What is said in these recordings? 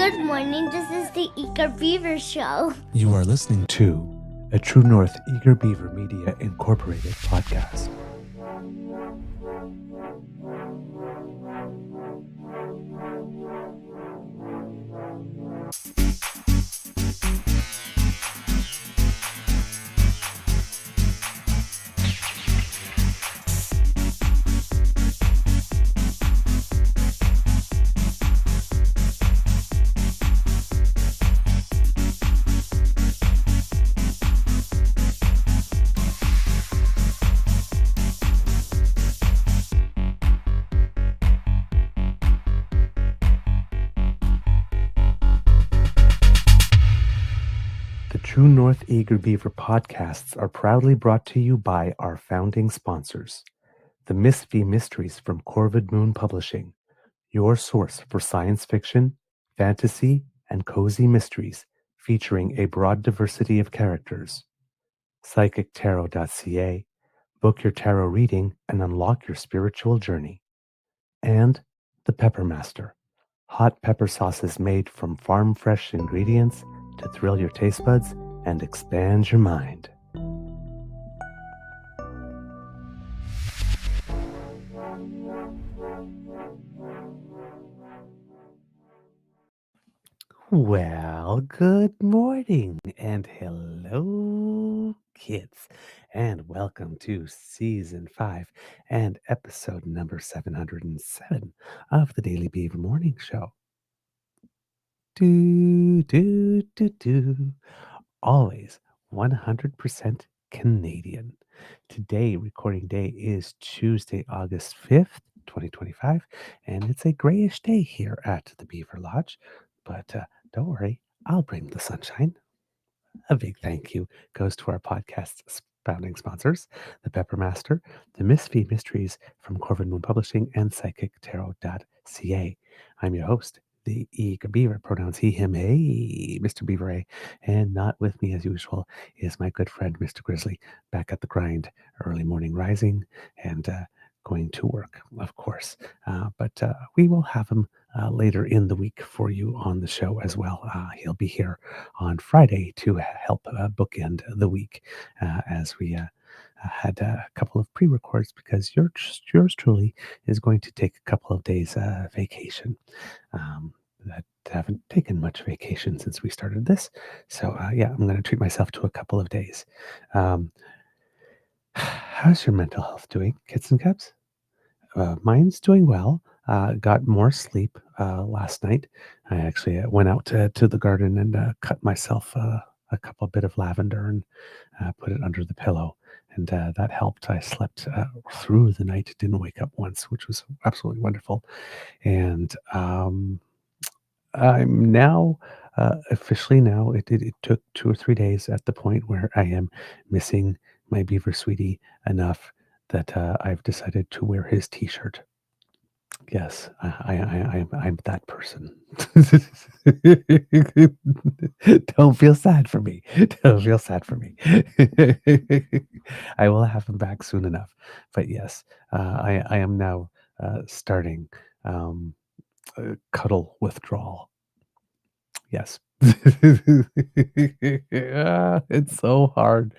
Good morning. This is the Eager Beaver Show. You are listening to a True North Eager Beaver Media Incorporated podcast. The True North Eager Beaver podcasts are proudly brought to you by our founding sponsors, the Miss V Mysteries from Corvid Moon Publishing, your source for science fiction, fantasy, and cozy mysteries featuring a broad diversity of characters. PsychicTarot.ca, book your tarot reading and unlock your spiritual journey. And the Pepper Master, hot pepper sauces made from farm-fresh ingredients to thrill your taste buds and expand your mind. Well, good morning and hello, kids, and welcome to Season 5 and episode number 707 of the Daily Beaver Morning Show. Always 100% Canadian. Today, recording day is Tuesday, August 5th, 2025, and it's a grayish day here at the Beaver Lodge. But don't worry, I'll bring the sunshine. A big thank you goes to our podcast's founding sponsors, the Pepper Master, the Miss V Mysteries from Corvid Moon Publishing, and PsychicTarot.ca. I'm your host, the Eager Beaver, pronouns he, him, hey, Mr. Beaver A. And not with me as usual is my good friend, Mr. Grizzly, back at the grind, early morning rising and going to work, of course. But we will have him later in the week for you on the show as well. He'll be here on Friday to help bookend the week as we had a couple of pre-records because yours truly is going to take a couple of days vacation. That haven't taken much vacation since we started this. So yeah, I'm going to treat myself to a couple of days. How's your mental health doing, kids and cubs? Mine's doing well. Got more sleep last night. I actually went out to the garden and cut myself a couple bit of lavender and put it under the pillow. And that helped. I slept through the night, didn't wake up once, which was absolutely wonderful. And I'm now officially now, it took 2 or 3 days at the point where I am missing my beaver sweetie enough that I've decided to wear his t-shirt. Yes, I'm that person. Don't feel sad for me. Don't feel sad for me. I will have him back soon enough. But yes, I am now starting cuddle withdrawal. Yes. It's so hard.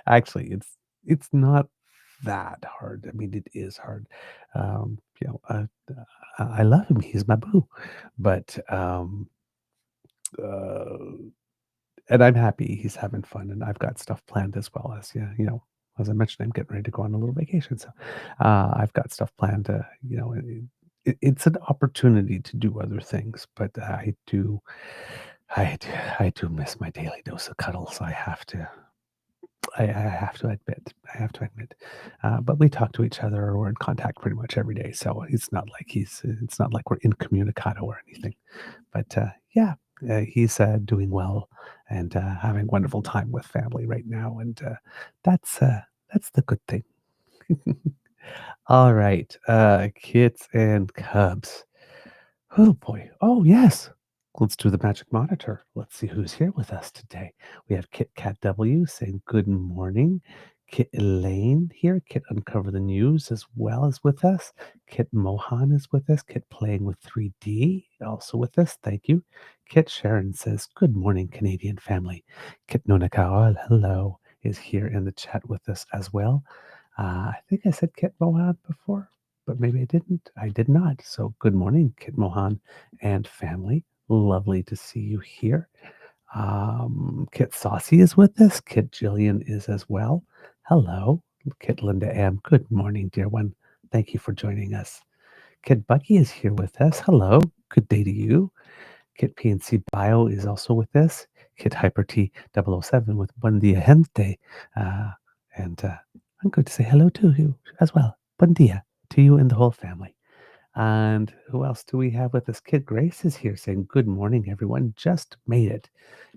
Actually, it's not that hard. I mean, it is hard. I love him. He's my boo. But uh, and I'm happy he's having fun, and I've got stuff planned as well as yeah, as I mentioned, I'm getting ready to go on a little vacation, so I've got stuff planned. It's an opportunity to do other things, but I do miss my daily dose of cuddles. I have to admit, but we talk to each other. We're in contact pretty much every day, so it's not like we're incommunicado or anything. But yeah, he's doing well and having wonderful time with family right now, and that's the good thing. All right, kids and cubs. Oh boy. Oh yes. Let's do the magic monitor. Let's see who's here with us today. We have Kit Kat W saying good morning. Kit Elaine here. Kit Uncover the News as well as with us. Kit Mohan is with us. Kit Playing with 3D also with us. Thank you. Kit Sharon says, Good morning, Canadian family. Kit Nonakawa, hello, is here in the chat with us as well. I think I said Kit Mohan before, but maybe I didn't. I did not. So good morning, Kit Mohan and family. Lovely to see you here. Kit Saucy is with us. Kit Jillian is as well. Hello. Kit Linda M. Good morning, dear one. Thank you for joining us. Kit Bucky is here with us. Hello. Good day to you. Kit PNC Bio is also with us. Kit Hyper T 007 with Buen Dia Gente. And I'm going to say hello to you as well. Buen dia to you and the whole family. And who else do we have with us? Kit Grace is here saying, Good morning, everyone. Just made it.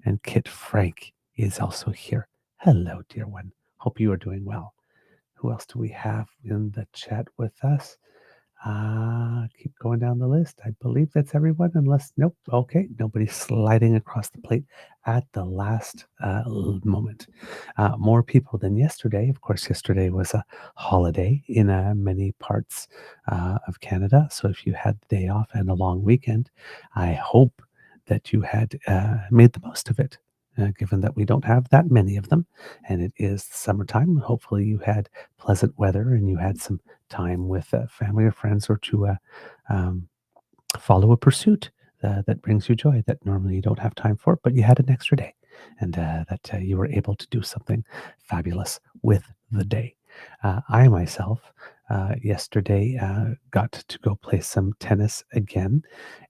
And Kit Frank is also here. Hello, dear one. Hope you are doing well. Who else do we have in the chat with us? Keep going down the list. I believe that's everyone, unless, nope. Okay, nobody's sliding across the plate at the last moment. More people than yesterday. Of course, yesterday was a holiday in many parts of Canada. So if you had the day off and a long weekend, I hope that you had made the most of it. Given that we don't have that many of them and it is summertime, hopefully you had pleasant weather and you had some time with family or friends or to um, follow a pursuit that brings you joy that normally you don't have time for, but you had an extra day and that you were able to do something fabulous with the day. I myself yesterday got to go play some tennis again,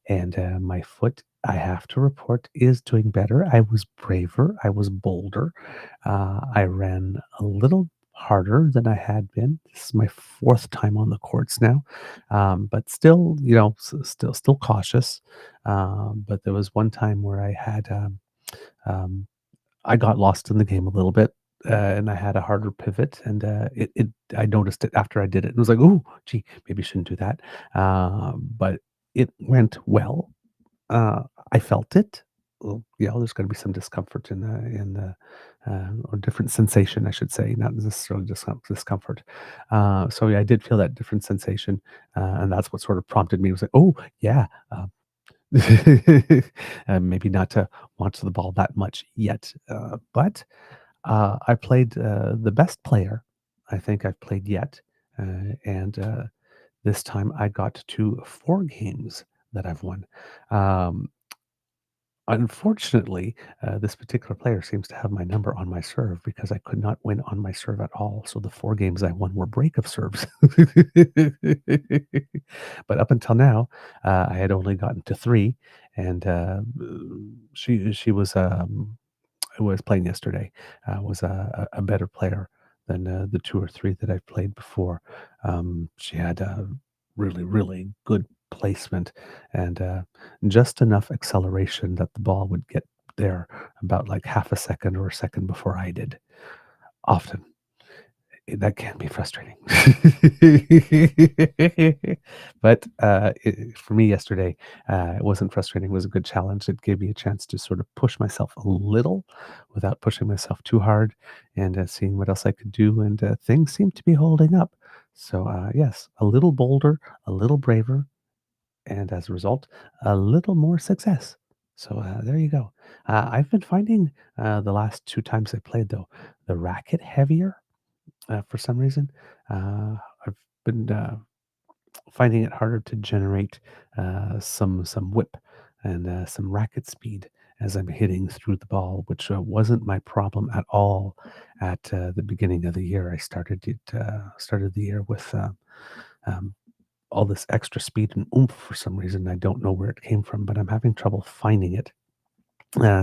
and my foot, I have to report, is doing better. I was braver. I was bolder. I ran a little harder than I had been. This is my fourth time on the courts now, but still, still cautious. But there was one time where I had, um, I got lost in the game a little bit. And I had a harder pivot, and I noticed it after I did it. It was like, oh, gee, maybe I shouldn't do that. But it went well. uh, I felt it. Well, yeah, there's gonna be some discomfort or different sensation, I should say, not necessarily discomfort. So yeah, I did feel that different sensation, and that's what sort of prompted me. It was like, oh yeah, maybe not to launch the ball that much yet, but I played the best player I think I've played yet, and this time I got to 4 games that I've won. Um, Unfortunately, this particular player seems to have my number on my serve because I could not win on my serve at all. So the 4 games I won were break of serves. But up until now, I had only gotten to 3, and she was who I was playing yesterday was a better player than the 2 or 3 that I've played before. She had a really good placement and just enough acceleration that the ball would get there about like half a second or a second before I did. Often that can be frustrating. But for me yesterday, it wasn't frustrating. It was a good challenge. It gave me a chance to sort of push myself a little without pushing myself too hard and seeing what else I could do. And things seem to be holding up. So, yes, a little bolder, a little braver, and as a result, a little more success. So there you go. I've been finding the last 2 times I played, though, the racket heavier for some reason. I've been finding it harder to generate some whip and some racket speed as I'm hitting through the ball, which wasn't my problem at all at the beginning of the year. I started the year with um, all this extra speed and oomph for some reason. I don't know where it came from, but I'm having trouble finding it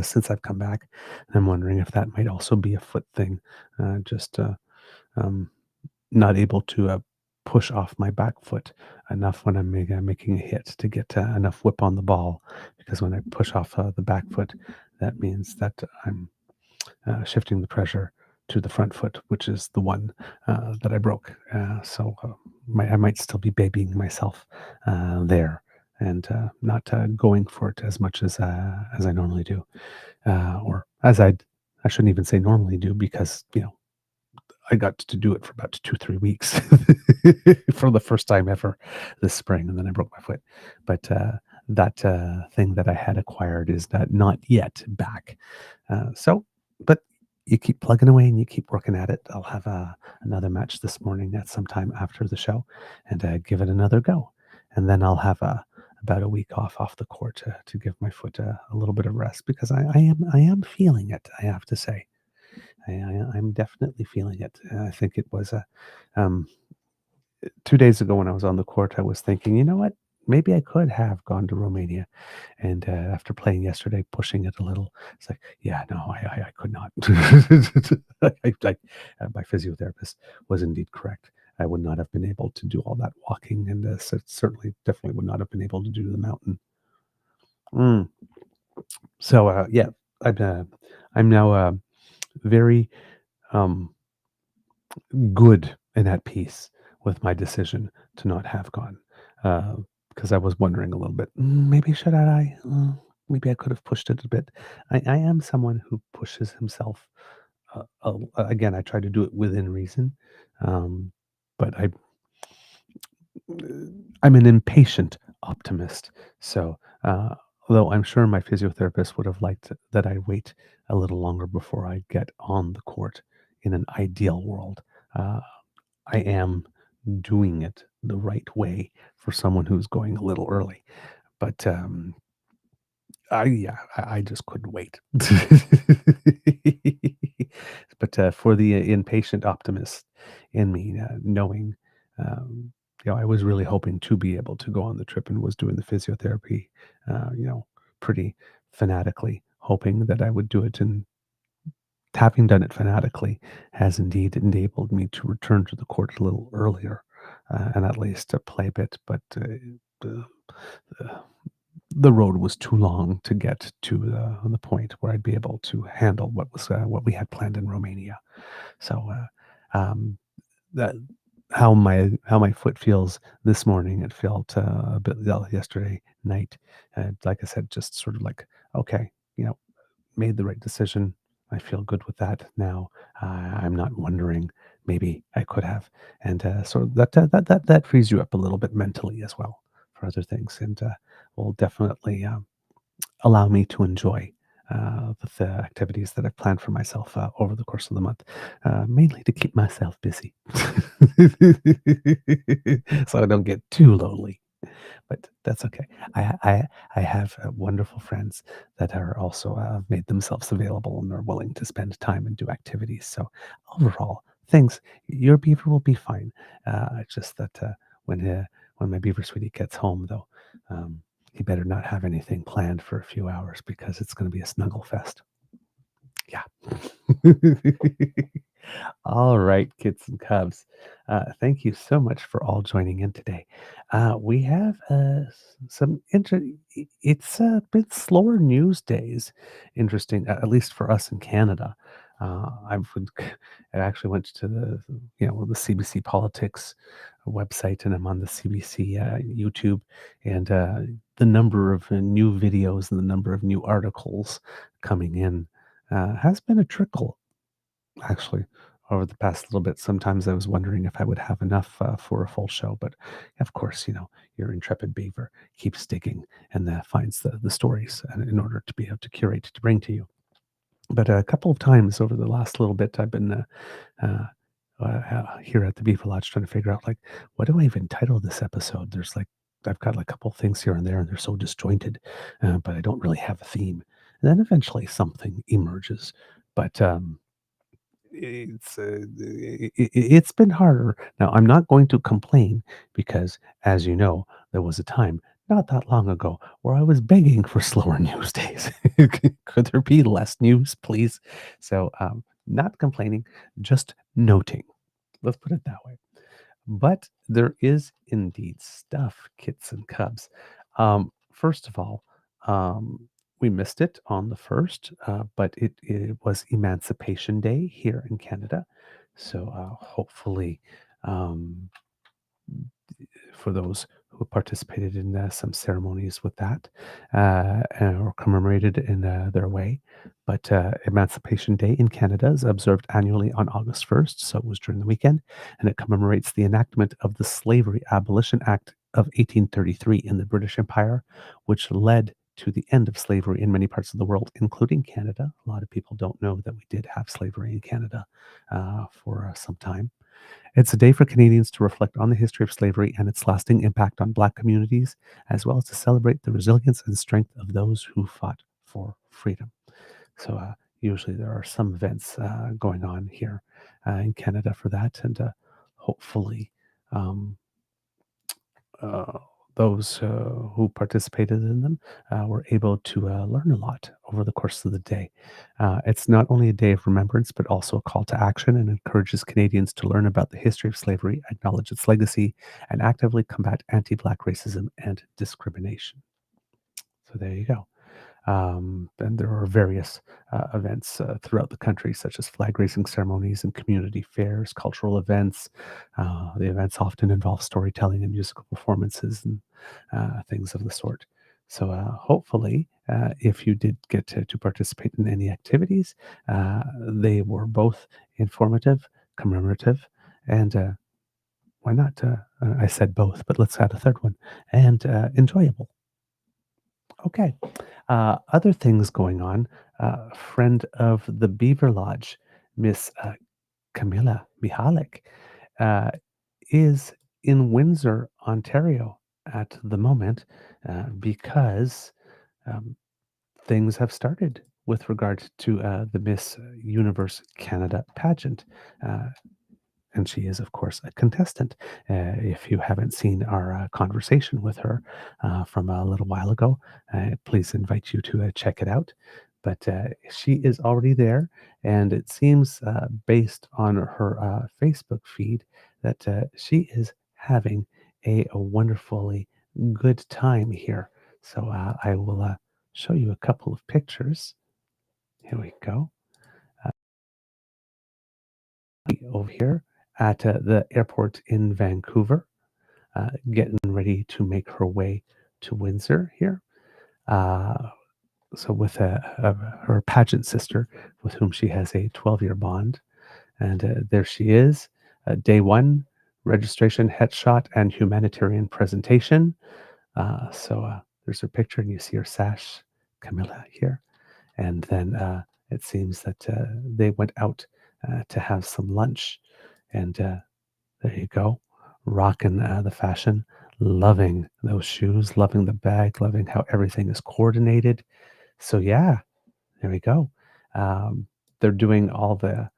since I've come back. And I'm wondering if that might also be a foot thing. Just um, not able to push off my back foot enough when I'm making a hit to get enough whip on the ball. Because when I push off the back foot, that means that I'm shifting the pressure to the front foot, which is the one that I broke. I might still be babying myself there and not going for it as much as I normally do, or as I shouldn't even say normally do because I got to do it for about 2-3 weeks for the first time ever this spring, and then I broke my foot. But that thing that I had acquired is not yet back. But you keep plugging away and you keep working at it. I'll have another match this morning at some time after the show, and give it another go, and then I'll have about a week off the court to give my foot a little bit of rest, because I am feeling it. I have to say, I'm definitely feeling it. I think it was um, 2 days ago when I was on the court, I was thinking, you know what? Maybe I could have gone to Romania. And after playing yesterday, pushing it a little, it's like, yeah, no, I could not. My physiotherapist was indeed correct. I would not have been able to do all that walking, and certainly, definitely would not have been able to do the mountain. Mm. So, yeah, I'm now very um, good and at peace with my decision to not have gone. Because I was wondering a little bit, maybe should I? Maybe I could have pushed it a bit. I am someone who pushes himself. Again, I try to do it within reason, um, but I'm an impatient optimist. So, although I'm sure my physiotherapist would have liked that I wait a little longer before I get on the court in an ideal world, uh, I am doing it the right way for someone who's going a little early. But I just couldn't wait. But for the impatient optimist in me, knowing, I was really hoping to be able to go on the trip, and was doing the physiotherapy, pretty fanatically, hoping that I would do it. And having done it fanatically has indeed enabled me to return to the court a little earlier, and at least to play a bit. But the, the road was too long to get to the point where I'd be able to handle what we had planned in Romania. So that how my foot feels this morning, it felt a bit yesterday night. Like I said, just sort of like, okay, made the right decision. I feel good with that now. I'm not wondering, maybe I could have, and so that frees you up a little bit mentally as well for other things, and will definitely allow me to enjoy the activities that I've planned for myself over the course of the month, mainly to keep myself busy, so I don't get too lonely. But that's okay. I have wonderful friends that are also made themselves available and are willing to spend time and do activities. So overall, things your beaver will be fine. It's just that when my beaver sweetie gets home, though, he better not have anything planned for a few hours, because it's going to be a snuggle fest. Yeah. All right, kids and cubs. Thank you so much for all joining in today. We have some it's been slower news days. Interesting, at least for us in Canada. I would, I actually went to the CBC Politics website, and I'm on the CBC YouTube, and the number of new videos and the number of new articles coming in has been a trickle, actually, over the past little bit. Sometimes I was wondering if I would have enough for a full show, but of course, your intrepid beaver keeps digging and finds the stories in order to be able to curate to bring to you. But a couple of times over the last little bit, I've been here at the Beaver Lodge trying to figure out, like, what do I even title this episode? There's like, I've got like a couple things here and there, and they're so disjointed, but I don't really have a theme. And then eventually something emerges. But it's been harder. Now, I'm not going to complain, because, as you know, there was a time not that long ago where I was begging for slower news days. Could there be less news, please? So, not complaining, just noting. Let's put it that way. But there is indeed stuff, kits and cubs. First of all, we missed it on the first, but it was Emancipation Day here in Canada. So hopefully, um, for those who who participated in some ceremonies with that or commemorated in their way. But Emancipation Day in Canada is observed annually on August 1st, so it was during the weekend, and it commemorates the enactment of the Slavery Abolition Act of 1833 in the British Empire, which led to the end of slavery in many parts of the world, including Canada. A lot of people don't know that we did have slavery in Canada for some time. It's a day for Canadians to reflect on the history of slavery and its lasting impact on Black communities, as well as to celebrate the resilience and strength of those who fought for freedom. So, usually there are some events going on here in Canada for that, and hopefully, um, uh, those who participated in them were able to learn a lot over the course of the day. It's not only a day of remembrance, but also a call to action and encourages Canadians to learn about the history of slavery, acknowledge its legacy, and actively combat anti Black racism and discrimination. So, there you go. And there are various events throughout the country, such as flag raising ceremonies and community fairs, cultural events. The events often involve storytelling and musical performances and things of the sort. So, hopefully, if you did get to participate in any activities, they were both informative, commemorative, and why not? I said both, but let's add a third one, and enjoyable. Okay. Other things going on. Friend of the Beaver Lodge, Miss Camilla Mihalik, uh, is in Windsor, Ontario at the moment because um, things have started with regard to the Miss Universe Canada pageant. Uh, and she is, of course, a contestant. If you haven't seen our conversation with her from a little while ago, please invite you to check it out. But she is already there, and it seems, based on her Facebook feed, that she is having a wonderfully good time here. So I will show you a couple of pictures. Here we go. Over here at the airport in Vancouver, getting ready to make her way to Windsor here. Uh, so with her pageant sister, with whom she has a 12-year bond, and there she is, day one, registration, headshot, and humanitarian presentation. So there's her picture, and you see her sash, Camilla here, and then it seems that they went out to have some lunch, and there you go. Rocking the fashion, loving those shoes, loving the bag, loving how everything is coordinated. So, yeah, there we go. They're doing all the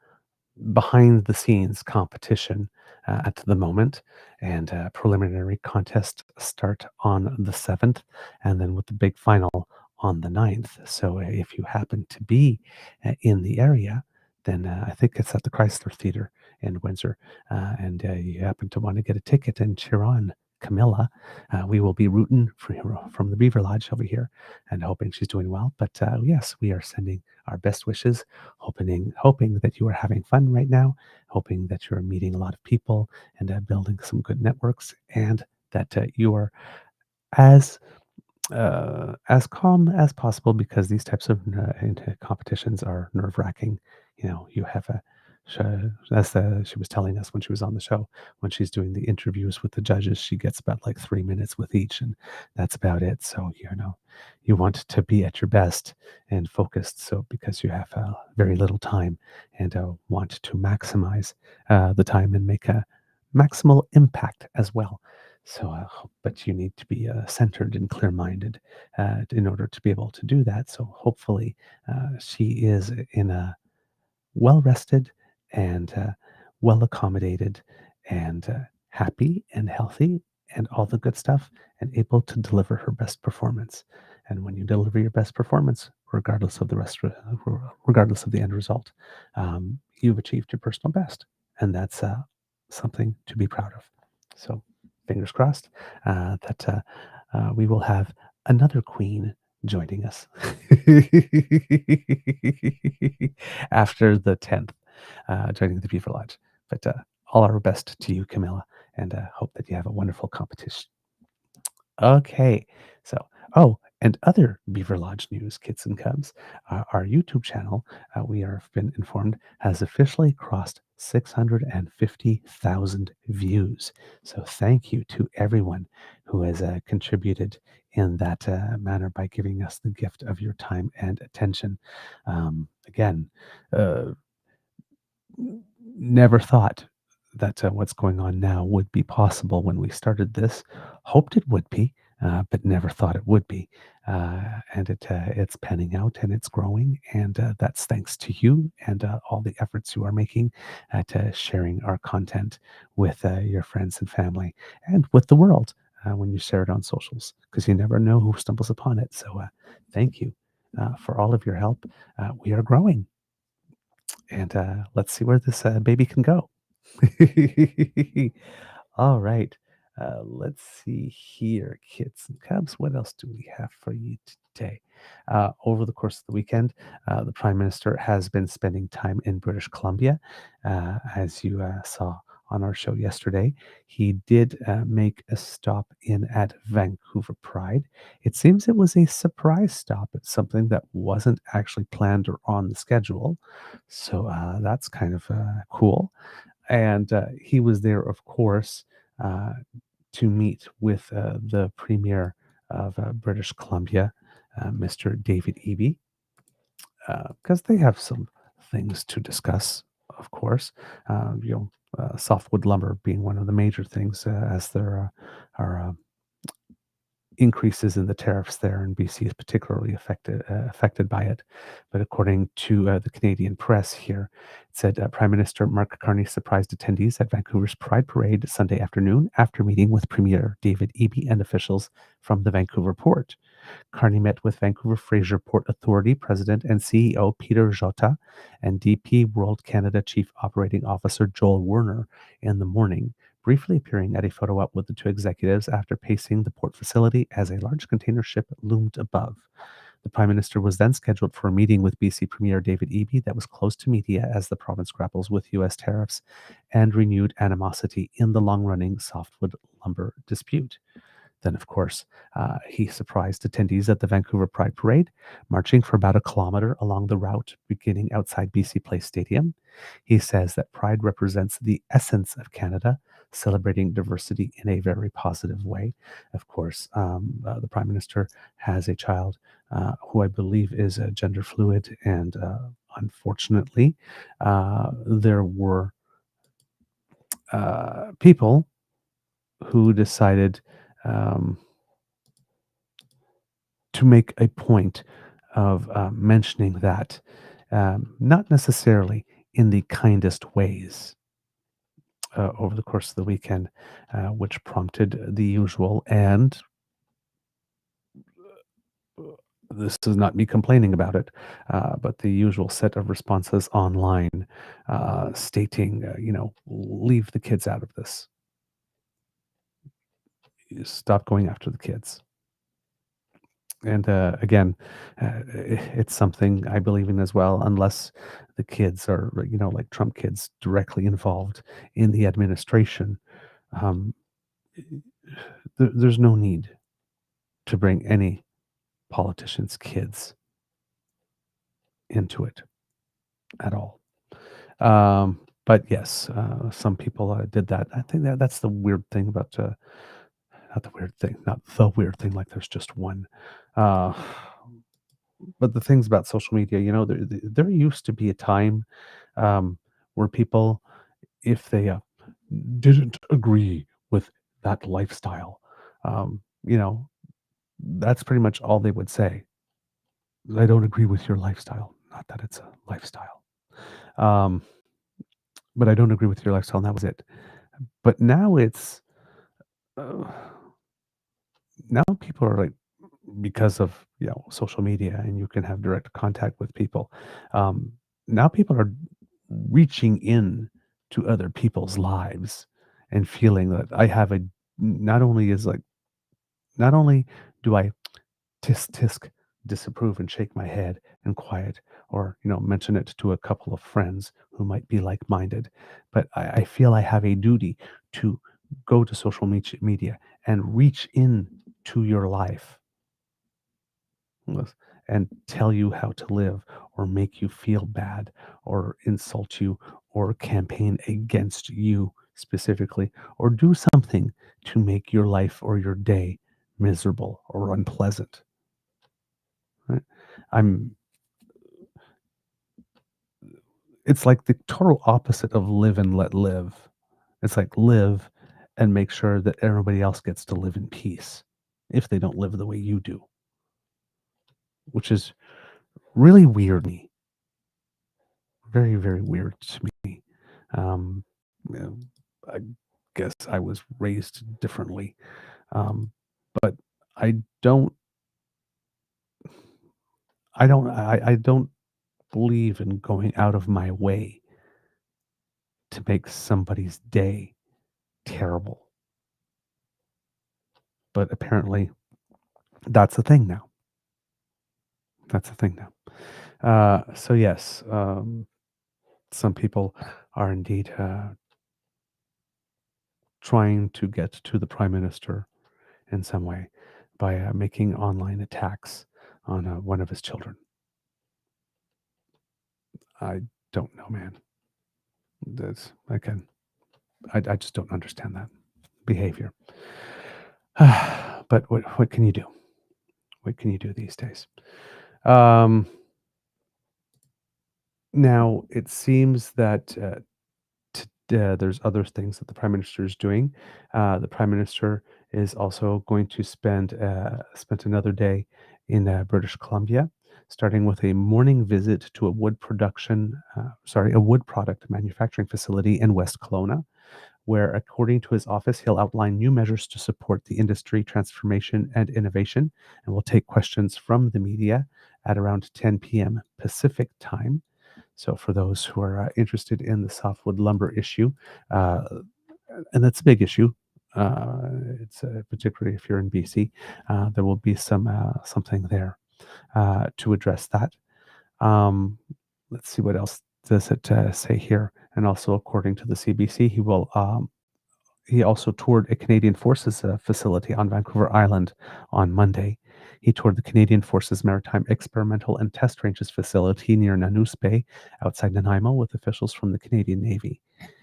behind the scenes competition at the moment, and preliminary contests start on the 7th, and then with the big final on the 9th. So if you happen to be in the area, then I think it's at the Chrysler Theater in Windsor, and you happen to want to get a ticket and cheer on Camilla, we will be rooting for her from the Beaver Lodge over here and hoping she's doing well. But yes, we are sending our best wishes, hoping that you are having fun right now, hoping that you're meeting a lot of people and building some good networks, and that you are as as calm as possible because these types of competitions are nerve wracking. You know, you have a sh- as she was telling us when she was on the show, when she's doing the interviews with the judges, she gets about like 3 minutes with each, and that's about it. So you know, you want to be at your best and focused. So because you have very little time and want to maximize the time and make a maximal impact as well. So, but you need to be centered and clear minded in order to be able to do that. So, hopefully, she is in a well rested and well accommodated and happy and healthy and all the good stuff and able to deliver her best performance. And when you deliver your best performance, regardless of the end result, you've achieved your personal best, and that's something to be proud of. So, fingers crossed that we will have another queen joining us after the 10th, joining the Beaver Lodge. But all our best to you, Camilla, and hope that you have a wonderful competition. Okay. So, oh, and other Beaver Lodge news, kids and cubs. Our YouTube channel, we have been informed, has officially crossed 650,000 views. So, thank you to everyone who has contributed in that manner by giving us the gift of your time and attention. Again, uh, never thought that what's going on now would be possible when we started this. Hoped it would be, but never thought it would be. And it's panning out and it's growing, and that's thanks to you and all the efforts you are making at sharing our content with your friends and family and with the world when you share it on socials, because you never know who stumbles upon it. So thank you for all of your help. We are growing, and let's see where this baby can go. All right. Let's see here, kids and cubs. What else do we have for you today? Over the course of the weekend, the Prime Minister has been spending time in British Columbia. As you saw on our show yesterday, he did make a stop in at Vancouver Pride. It seems it was a surprise stop. It's something that wasn't actually planned or on the schedule. So that's kind of cool. And he was there, of course, uh, to meet with the Premier of British Columbia, Mr. David Eby, because they have some things to discuss, of course. Softwood lumber being one of the major things, as there are increases in the tariffs there, and BC is particularly affected by it. But according to the Canadian press here, it said Prime Minister Mark Carney surprised attendees at Vancouver's Pride Parade Sunday afternoon after meeting with Premier David Eby and officials from the Vancouver port. Carney met with Vancouver Fraser Port Authority President and CEO Peter Jota and DP World Canada Chief Operating Officer Joel Werner in the morning, briefly appearing at a photo op with the two executives after pacing the port facility as a large container ship loomed above. The Prime Minister was then scheduled for a meeting with BC Premier David Eby that was closed to media as the province grapples with U.S. tariffs and renewed animosity in the long-running softwood lumber dispute. Then, of course, he surprised attendees at the Vancouver Pride Parade, marching for about a kilometer along the route beginning outside BC Place Stadium. He says that Pride represents the essence of Canada, celebrating diversity in a very positive way. Of course, the Prime Minister has a child who I believe is gender fluid, and unfortunately, there were people who decided um, to make a point of mentioning that, not necessarily in the kindest ways, over the course of the weekend, which prompted the usual, and uh, this is not me complaining about it, but the usual set of responses online stating, leave the kids out of this. Stop going after the kids. And again, it's something I believe in as well, unless the kids are, like Trump kids, directly involved in the administration. Um, there's no need to bring any politicians' kids into it at all. But yes, some people did that. I think that's the weird thing about, not the weird thing, not the weird thing, like there's just one. Uh, but the things about social media, there used to be a time um, where people, if they didn't agree with that lifestyle, um, you know, that's pretty much all they would say. I don't agree with your lifestyle. Not that it's a lifestyle, um, but I don't agree with your lifestyle, and that was it. But now uh, now people are like, because of social media, and you can have direct contact with people. Um, Now people are reaching in to other people's lives and feeling that I have a not only is like not only do I tisk tisk disapprove and shake my head and quiet, or mention it to a couple of friends who might be like-minded, but I feel I have a duty to go to social media and reach in to your life and tell you how to live or make you feel bad or insult you or campaign against you specifically or do something to make your life or your day miserable or unpleasant. Right? I'm It's like the total opposite of live and let live. It's like live and make sure that everybody else gets to live in peace if they don't live the way you do, which is really weird to me. Very, very weird to me. Um, yeah, I guess I was raised differently, um, but I don't, I don't believe in going out of my way to make somebody's day terrible. But apparently, that's a thing now. That's a thing now. So yes, some people are indeed trying to get to the prime minister in some way by making online attacks on one of his children. I don't know, man. That's again, I just don't understand that behavior. But what can you do? What can you do these days? Um, Now it seems that there's other things that the prime minister is doing. The prime minister is also going to spend another day in British Columbia, starting with a morning visit to a wood product manufacturing facility in West Kelowna, where, according to his office, he'll outline new measures to support the industry transformation and innovation, and will take questions from the media at around 10 p.m. Pacific time. So, for those who are interested in the softwood lumber issue, uh, and that's a big issue. It's particularly if you're in BC, there will be something there to address that. Um, let's see what else does it say here. And also, according to the CBC, he also toured a Canadian Forces facility on Vancouver Island on Monday. He toured the Canadian Forces Maritime Experimental and Test Ranges facility near Nanoose Bay outside Nanaimo with officials from the Canadian Navy.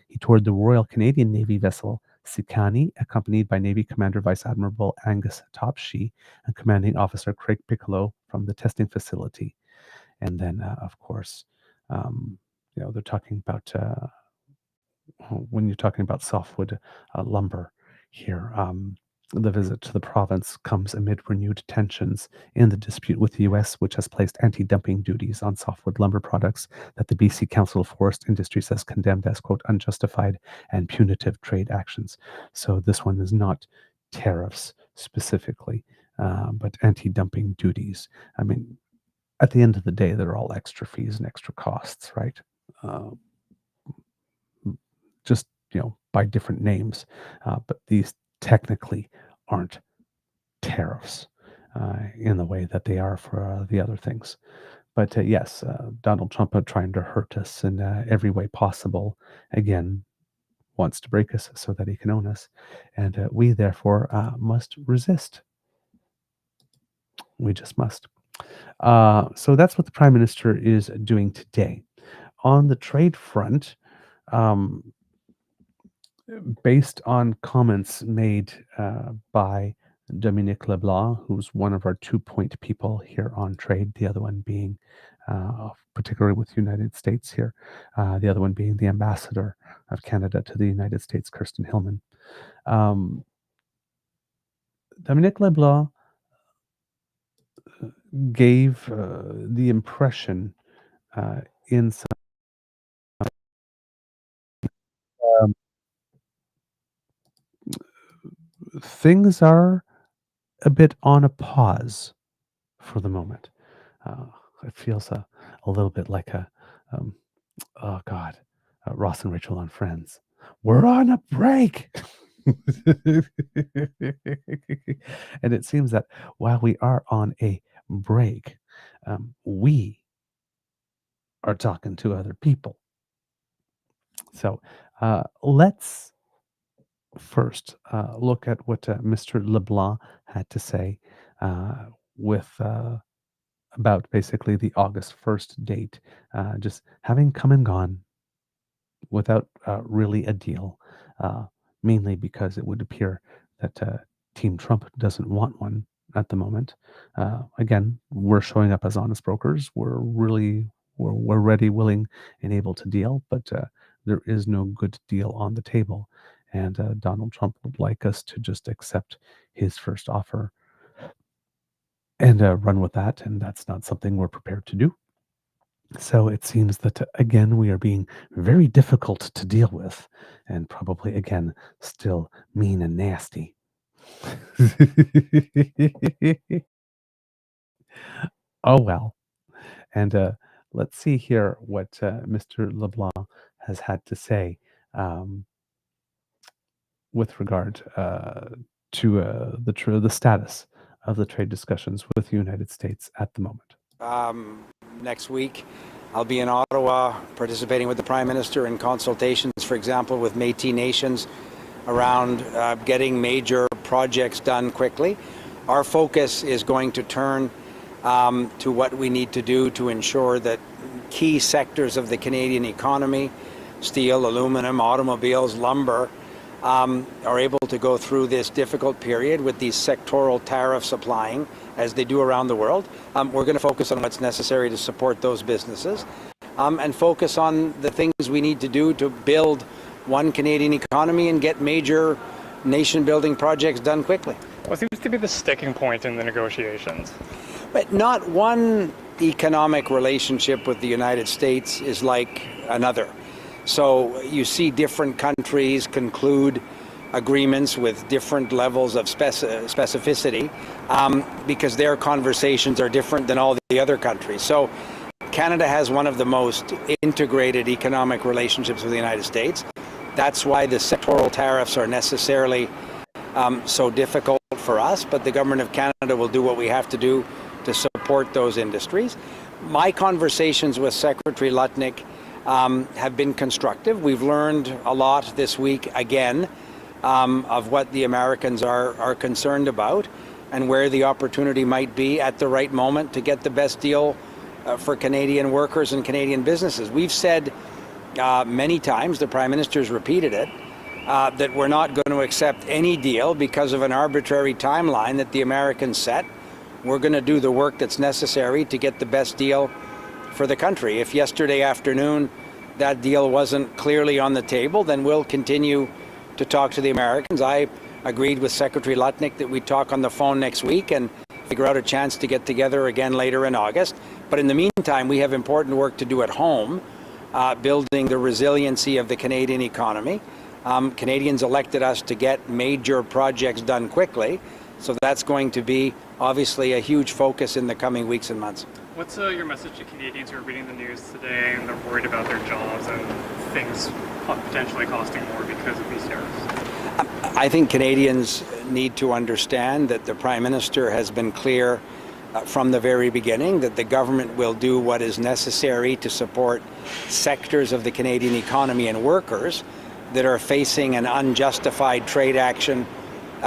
He toured the Royal Canadian Navy vessel Sikani, accompanied by Navy Commander Vice Admiral Angus Topshee and Commanding Officer Craig Piccolo from the testing facility. And then, of course, um, they're talking about when you're talking about softwood lumber here. The visit to the province comes amid renewed tensions in the dispute with the U.S., which has placed anti dumping duties on softwood lumber products that the BC Council of Forest Industries has condemned as, quote, unjustified and punitive trade actions. So this one is not tariffs specifically, but anti dumping duties. I mean, at the end of the day, they're all extra fees and extra costs, right? Uh, just by different names, but these technically aren't tariffs in the way that they are for the other things. But yes, Donald Trump trying to hurt us in every way possible. Again, wants to break us so that he can own us, and we therefore must resist. We just must. So that's what the prime minister is doing today. On the trade front, um, based on comments made by Dominique Leblanc, who's one of our 2 point people here on trade, the other one being, particularly with the United States here, the other one being the ambassador of Canada to the United States, Kirsten Hillman. Um, Dominique Leblanc gave the impression in some um, things are a bit on a pause for the moment. Uh, it feels a little bit like um, oh God, Ross and Rachel on Friends. We're on a break. And it seems that while we are on a break, we are talking to other people. So let's first look at what Mr. LeBlanc had to say uh, with about basically the August 1st date, just having come and gone without really a deal, uh, mainly because it would appear that Team Trump doesn't want one at the moment. Again, we're showing up as honest brokers. We're ready, willing, and able to deal, but there is no good deal on the table. And Donald Trump would like us to just accept his first offer and run with that. And that's not something we're prepared to do. So it seems that, again, we are being very difficult to deal with and probably, again, still mean and nasty. Oh, well. And let's see here what Mr. LeBlanc has had to say um, with regard to the status of the trade discussions with the United States at the moment. Next week, I'll be in Ottawa participating with the Prime Minister in consultations, for example, with Métis Nations around getting major projects done quickly. Our focus is going to turn to what we need to do to ensure that key sectors of the Canadian economy, steel, aluminum, automobiles, lumber, are able to go through this difficult period with these sectoral tariffs applying as they do around the world. We're going to focus on what's necessary to support those businesses and focus on the things we need to do to build one Canadian economy and get major nation-building projects done quickly. What seems to be the sticking point in the negotiations? But not one economic relationship with the United States is like another. So you see different countries conclude agreements with different levels of specificity because their conversations are different than all the other countries. So Canada has one of the most integrated economic relationships with the United States. That's why the sectoral tariffs are necessarily so difficult for us, but the Government of Canada will do what we have to do to support those industries. My conversations with Secretary Lutnick have been constructive. We've learned a lot this week again of what the Americans are concerned about and where the opportunity might be at the right moment to get the best deal for Canadian workers and Canadian businesses. We've said many times, the Prime Minister's repeated it, that we're not going to accept any deal because of an arbitrary timeline that the Americans set. We're going to do the work that's necessary to get the best deal for the country. If yesterday afternoon that deal wasn't clearly on the table, then we'll continue to talk to the Americans. I agreed with Secretary Lutnick that we'd talk on the phone next week and figure out a chance to get together again later in August. But in the meantime, we have important work to do at home, building the resiliency of the Canadian economy. Canadians elected us to get major projects done quickly, so that's going to be obviously a huge focus in the coming weeks and months. What's your message to Canadians who are reading the news today and they're worried about their jobs and things potentially costing more because of these tariffs? I think Canadians need to understand that the Prime Minister has been clear from the very beginning that the government will do what is necessary to support sectors of the Canadian economy and workers that are facing an unjustified trade action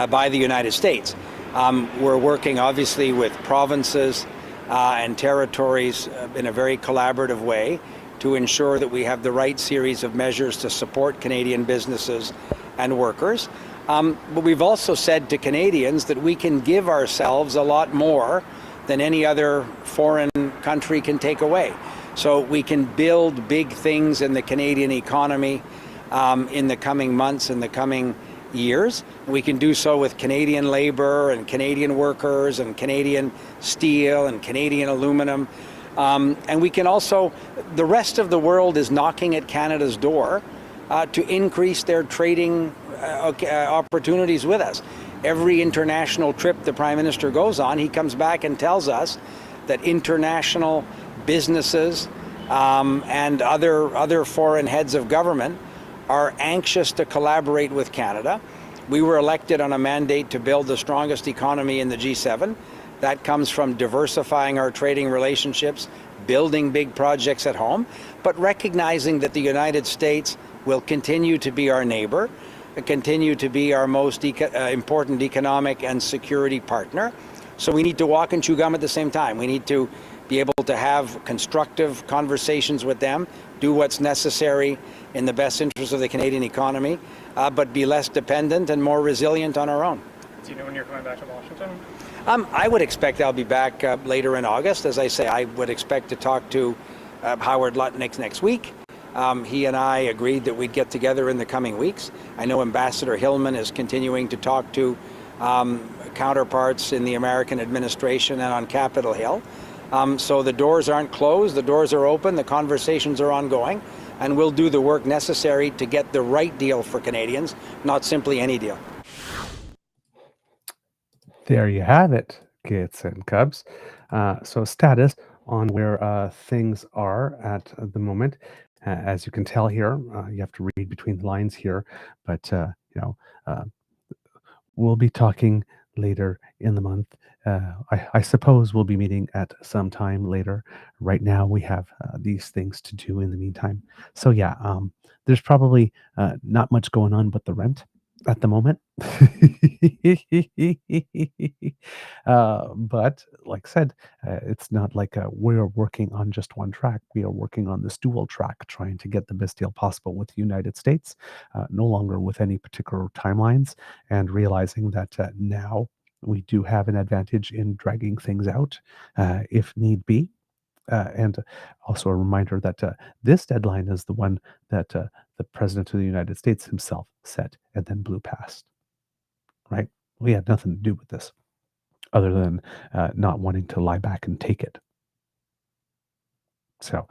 by the United States. We're working obviously with provinces and territories in a very collaborative way to ensure that we have the right series of measures to support Canadian businesses and workers. But we've also said to Canadians that we can give ourselves a lot more than any other foreign country can take away. So we can build big things in the Canadian economy in the coming months and the coming years. We can do so with Canadian labor and Canadian workers and Canadian steel and Canadian aluminum. And we can also, the rest of the world is knocking at Canada's door to increase their trading opportunities with us. Every international trip the Prime Minister goes on, he comes back and tells us that international businesses and other foreign heads of government are anxious to collaborate with Canada. We were elected on a mandate to build the strongest economy in the G7. That comes from diversifying our trading relationships, building big projects at home, but recognizing that the United States will continue to be our neighbor, continue to be our most important economic and security partner. So we need to walk and chew gum at the same time. We need to be able to have constructive conversations with them, do what's necessary in the best interest of the Canadian economy, but be less dependent and more resilient on our own. Do you know when you're coming back to Washington? I would expect I'll be back later in August. As I say, I would expect to talk to Howard Lutnick next week. He and I agreed that we'd get together in the coming weeks. I know Ambassador Hillman is continuing to talk to counterparts in the American administration and on Capitol Hill. So the doors aren't closed, the doors are open, the conversations are ongoing, and we'll do the work necessary to get the right deal for Canadians, not simply any deal. There you have it, kids and cubs. So status on where things are at the moment. As you can tell here, you have to read between the lines here, but we'll be talking later in the month. I suppose we'll be meeting at some time later. Right now, we have these things to do in the meantime. So yeah, there's probably not much going on but the rent at the moment. But like I said, it's not like we're working on just one track. We are working on this dual track, trying to get the best deal possible with the United States, no longer with any particular timelines, and realizing that now we do have an advantage in dragging things out if need be. And also a reminder that this deadline is the one that the President of the United States himself set and then blew past. Right? We had nothing to do with this other than not wanting to lie back and take it. So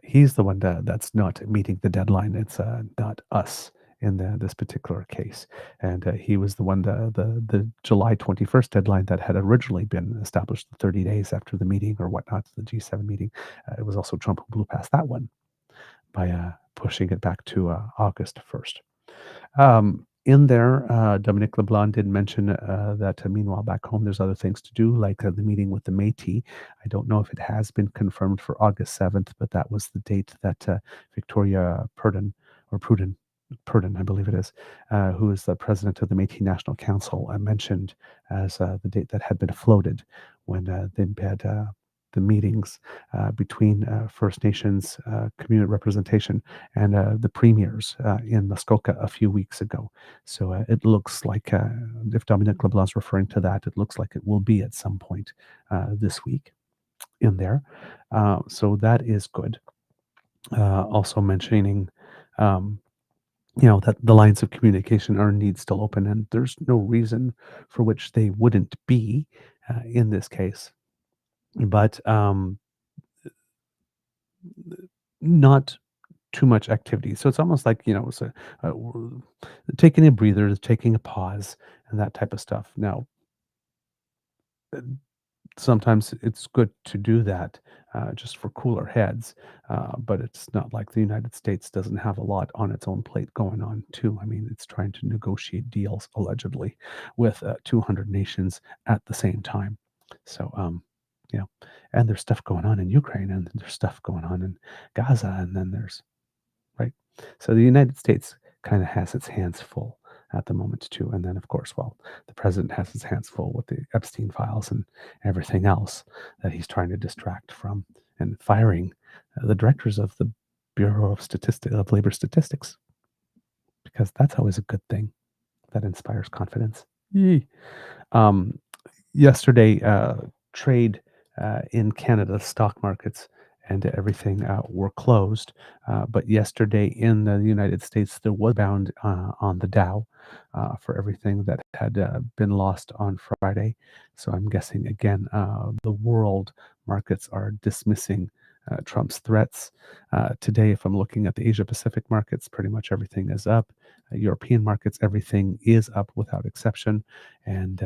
he's the one that's not meeting the deadline. It's not us in this particular case. And he was the one, the July 21st deadline that had originally been established 30 days after the meeting or whatnot, the G7 meeting. It was also Trump who blew past that one by pushing it back to August 1st. In there, Dominic LeBlanc did mention that meanwhile back home there's other things to do, like the meeting with the Métis. I don't know if it has been confirmed for August 7th, but that was the date that Victoria Purdon, I believe it is, who is the president of the Métis National Council, mentioned as the date that had been floated when they had the meetings between First Nations community representation and the premiers in Muskoka a few weeks ago. So it looks like, if Dominic LeBlanc is referring to that, it looks like it will be at some point this week in there. So that is good. Also mentioning that the lines of communication are indeed still open, and there's no reason for which they wouldn't be in this case. But not too much activity. So it's almost like, it's taking a breather, taking a pause, and that type of stuff. Now, sometimes it's good to do that just for cooler heads, but it's not like the United States doesn't have a lot on its own plate going on too. I mean, it's trying to negotiate deals allegedly with 200 nations at the same time. So, and there's stuff going on in Ukraine, and there's stuff going on in Gaza, and then there's, right? So the United States kind of has its hands full at the moment too. And then, of course, the president has his hands full with the Epstein files and everything else that he's trying to distract from, and firing the directors of the Bureau of Labor Statistics, because that's always a good thing. That inspires confidence. Yee. Yesterday, trade in Canada, stock markets and everything were closed. But yesterday in the United States, there was bound on the Dow for everything that had been lost on Friday. So I'm guessing, again, the world markets are dismissing Trump's threats. Today, if I'm looking at the Asia Pacific markets, pretty much everything is up. European markets, everything is up without exception. And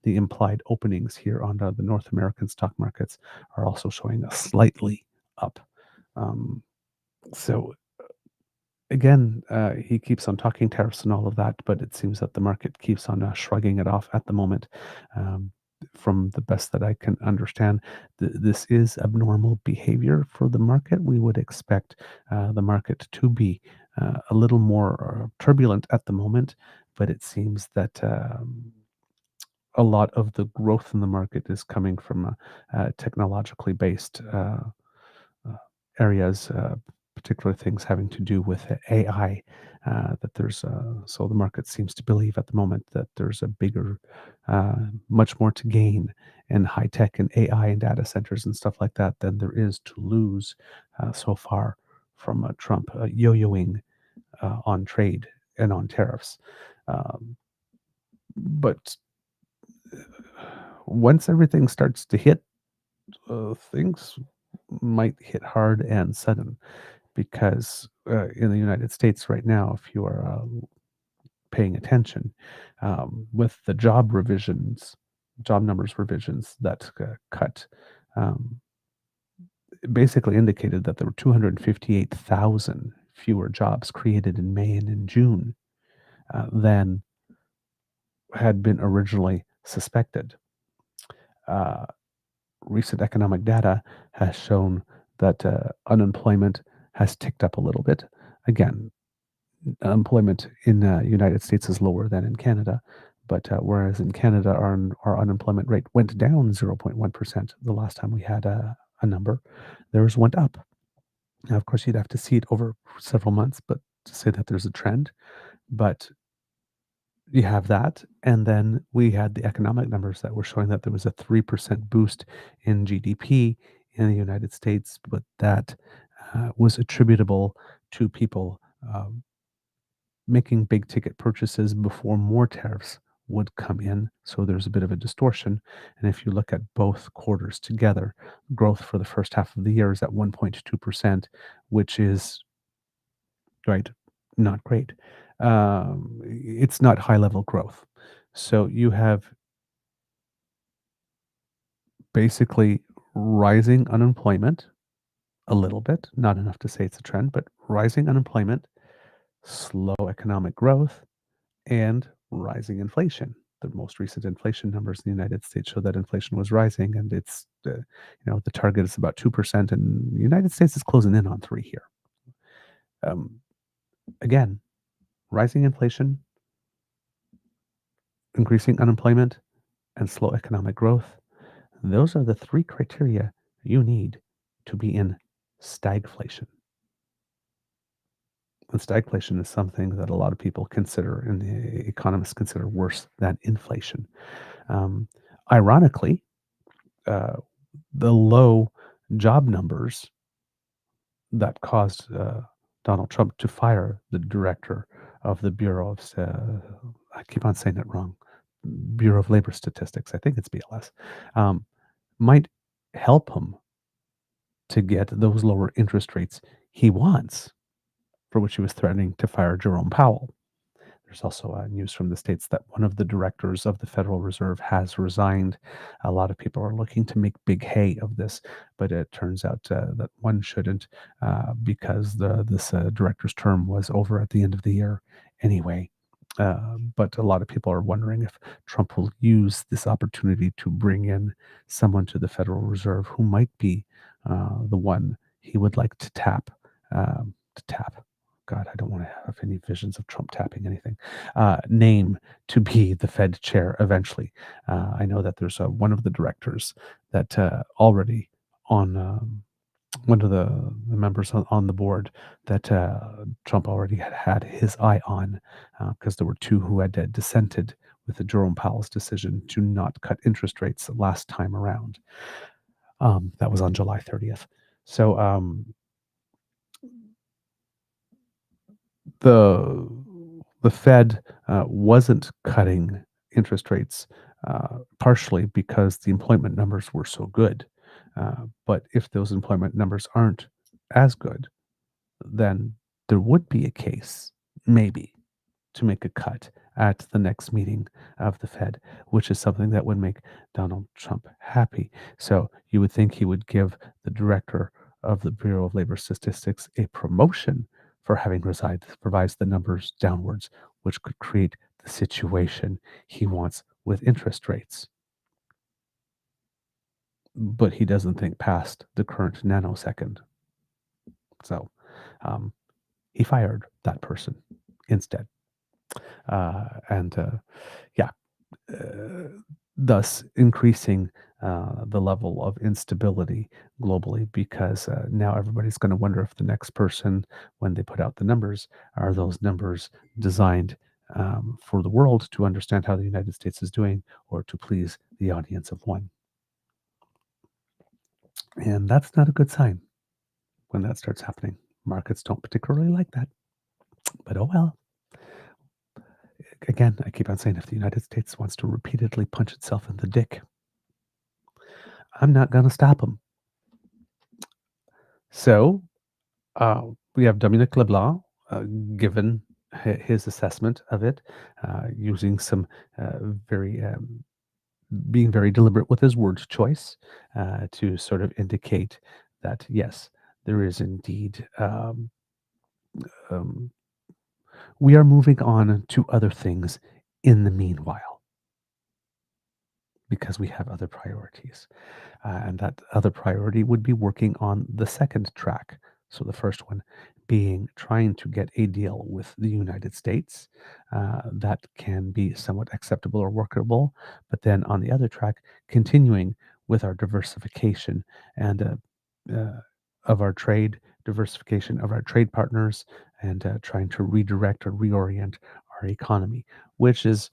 the implied openings here on the North American stock markets are also showing us slightly up. So again, he keeps on talking tariffs and all of that, but it seems that the market keeps on shrugging it off at the moment. From the best that I can understand, this is abnormal behavior for the market. We would expect the market to be a little more turbulent at the moment, but it seems that a lot of the growth in the market is coming from technologically based areas, particular things having to do with AI. That there's so the market seems to believe at the moment that there's a bigger, much more to gain in high tech and AI and data centers and stuff like that than there is to lose so far from Trump yo-yoing on trade and on tariffs. Um, but once everything starts to hit, things might hit hard and sudden because in the United States right now, if you are paying attention, with the job numbers revisions that cut, um, it basically indicated that there were 258,000 fewer jobs created in May and in June than had been originally suspected. Uh, Recent economic data has shown that unemployment has ticked up a little bit. Again, unemployment in the United States is lower than in Canada, but whereas in Canada our unemployment rate went down 0.1% the last time we had a number, theirs went up. Now, of course, you'd have to see it over several months, but to say that there's a trend, but you have that, and then we had the economic numbers that were showing that there was a 3% boost in GDP in the United States, but that was attributable to people making big ticket purchases before more tariffs would come in. So there's a bit of a distortion. And if you look at both quarters together, growth for the first half of the year is at 1.2%, which is right, not great. It's not high level growth. So you have basically rising unemployment a little bit, not enough to say it's a trend, but rising unemployment, slow economic growth, and rising inflation. The most recent inflation numbers in the United States show that inflation was rising, and it's the target is about 2%, and the United States is closing in on 3 here. Again, rising inflation, increasing unemployment, and slow economic growth. Those are the 3 criteria you need to be in stagflation. And stagflation is something that a lot of people consider, and the economists consider, worse than inflation. Ironically, uh, the low job numbers that caused Donald Trump to fire the director of the Bureau of, I keep on saying it wrong, Bureau of Labor Statistics, I think it's BLS, might help him to get those lower interest rates he wants, for which he was threatening to fire Jerome Powell. There's also news from the States that one of the directors of the Federal Reserve has resigned. A lot of people are looking to make big hay of this, but it turns out that one shouldn't because this director's term was over at the end of the year anyway. But a lot of people are wondering if Trump will use this opportunity to bring in someone to the Federal Reserve who might be the one he would like to tap. God, I don't want to have any visions of Trump tapping anything. Name to be the Fed chair eventually. I know that there's one of the directors that already on one of the members on the board that Trump already had his eye on because there were 2 who had dissented with the Jerome Powell's decision to not cut interest rates last time around. That was on July 30th. So the Fed wasn't cutting interest rates partially because the employment numbers were so good. But if those employment numbers aren't as good, then there would be a case, maybe, to make a cut at the next meeting of the Fed, which is something that would make Donald Trump happy. So you would think he would give the director of the Bureau of Labor Statistics a promotion for having revised the numbers downwards, which could create the situation he wants with interest rates. But he doesn't think past the current nanosecond. So he fired that person instead. And yeah, thus increasing the level of instability globally, because now everybody's going to wonder if the next person, when they put out the numbers, are those numbers designed for the world to understand how the United States is doing, or to please the audience of one. And that's not a good sign when that starts happening. Markets don't particularly like that, but oh well. Again, I keep on saying, if the United States wants to repeatedly punch itself in the dick, I'm not going to stop them. So we have Dominic Leblanc given his assessment of it, using some very being very deliberate with his word choice, to sort of indicate that yes, there is indeed um, we are moving on to other things in the meanwhile, because we have other priorities. And that other priority would be working on the second track. So the first one being trying to get a deal with the United States that can be somewhat acceptable or workable. But then on the other track, continuing with our diversification and of our trade, diversification of our trade partners, and trying to redirect or reorient our economy, which is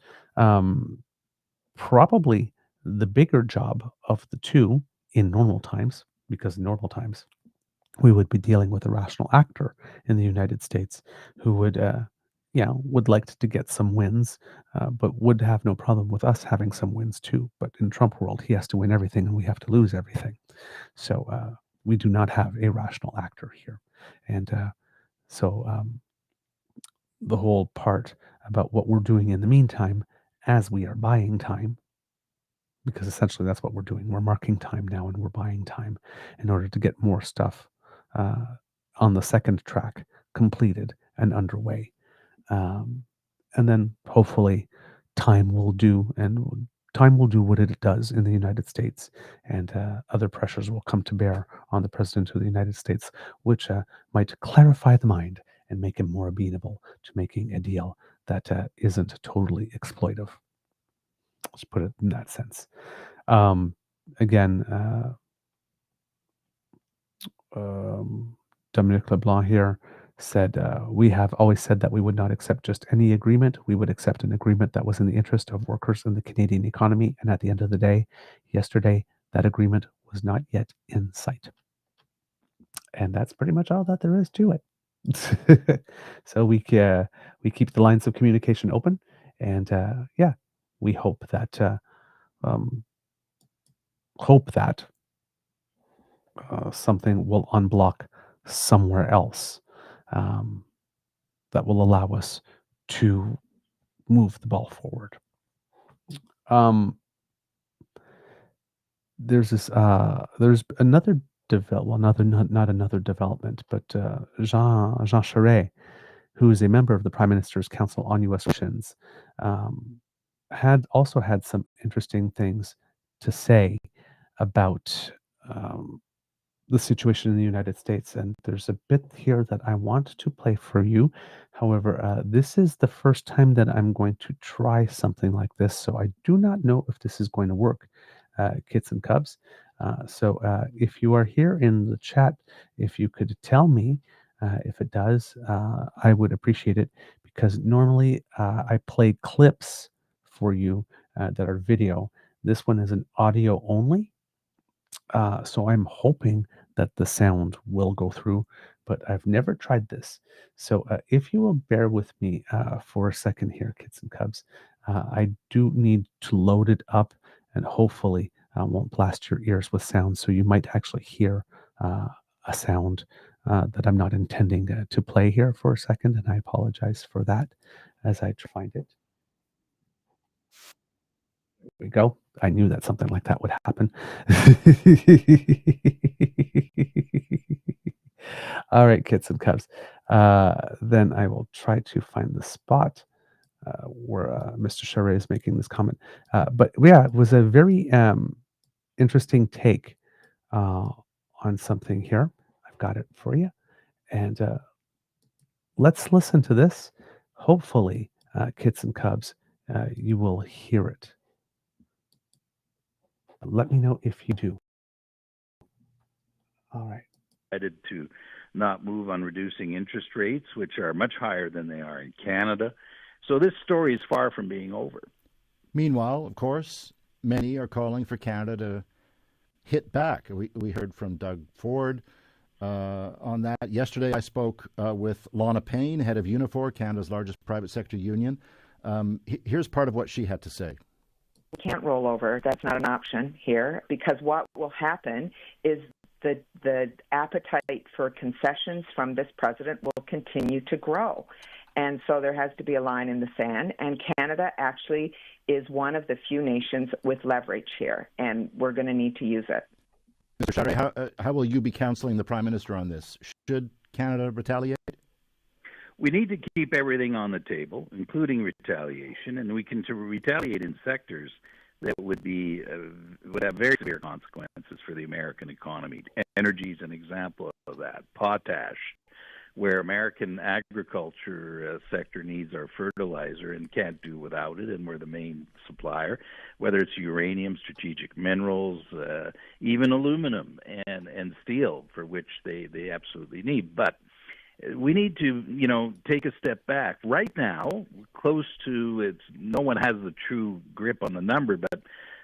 probably the bigger job of the two in normal times, because in normal times we would be dealing with a rational actor in the United States who would, would like to get some wins, but would have no problem with us having some wins too. But in Trump world, he has to win everything and we have to lose everything. So we do not have a rational actor here, and so the whole part about what we're doing in the meantime, as we are buying time, because essentially that's what we're doing. We're marking time now and we're buying time in order to get more stuff uh, on the second track completed and underway. And then hopefully time will do, and time will do what it does in the United States, and other pressures will come to bear on the President of the United States, which might clarify the mind and make him more amenable to making a deal that isn't totally exploitive. Let's put it in that sense. Um, again, Dominic LeBlanc here said, we have always said that we would not accept just any agreement. We would accept an agreement that was in the interest of workers in the Canadian economy. And at the end of the day, yesterday, that agreement was not yet in sight. And that's pretty much all that there is to it. So we keep the lines of communication open, and we hope that something will unblock somewhere else, um, that will allow us to move the ball forward. There's another not another development, but Jean Charest, who is a member of the Prime Minister's Council on U.S. Relations, had also had some interesting things to say about the situation in the United States. And there's a bit here that I want to play for you. However, this is the first time that I'm going to try something like this, so I do not know if this is going to work, kits and cubs. So if you are here in the chat, if you could tell me if it does, I would appreciate it, because normally I play clips for you that are video. This one is an audio only. So I'm hoping that the sound will go through, but I've never tried this. So if you will bear with me for a second here, kids and cubs, I do need to load it up, and hopefully won't blast your ears with sound. So you might actually hear a sound that I'm not intending to play here for a second, and I apologize for that as I find it. We go. I knew that something like that would happen. All right, kids and cubs. Then I will try to find the spot where Mr. Charest is making this comment. But yeah, it was a very interesting take on something here. I've got it for you. And let's listen to this. Hopefully, kits and cubs, you will hear it. Let me know if you do. All right. Decided to not move on reducing interest rates, which are much higher than they are in Canada. So this story is far from being over. Meanwhile, of course, many are calling for Canada to hit back. We heard from Doug Ford on that. Yesterday, I spoke with Lana Payne, head of Unifor, Canada's largest private sector union. Here's part of what she had to say. We can't roll over. That's not an option here, because what will happen is the appetite for concessions from this president will continue to grow. And so there has to be a line in the sand. And Canada actually is one of the few nations with leverage here, and we're going to need to use it. Mr. Charest, how will you be counseling the Prime Minister on this? Should Canada retaliate? We need to keep everything on the table, including retaliation, and we can retaliate in sectors that would have very severe consequences for the American economy. Energy is an example of that. Potash, where American agriculture sector needs our fertilizer and can't do without it, and we're the main supplier, whether it's uranium, strategic minerals, even aluminum and steel, for which they absolutely need. But we need to, take a step back. Right now, no one has the true grip on the number, but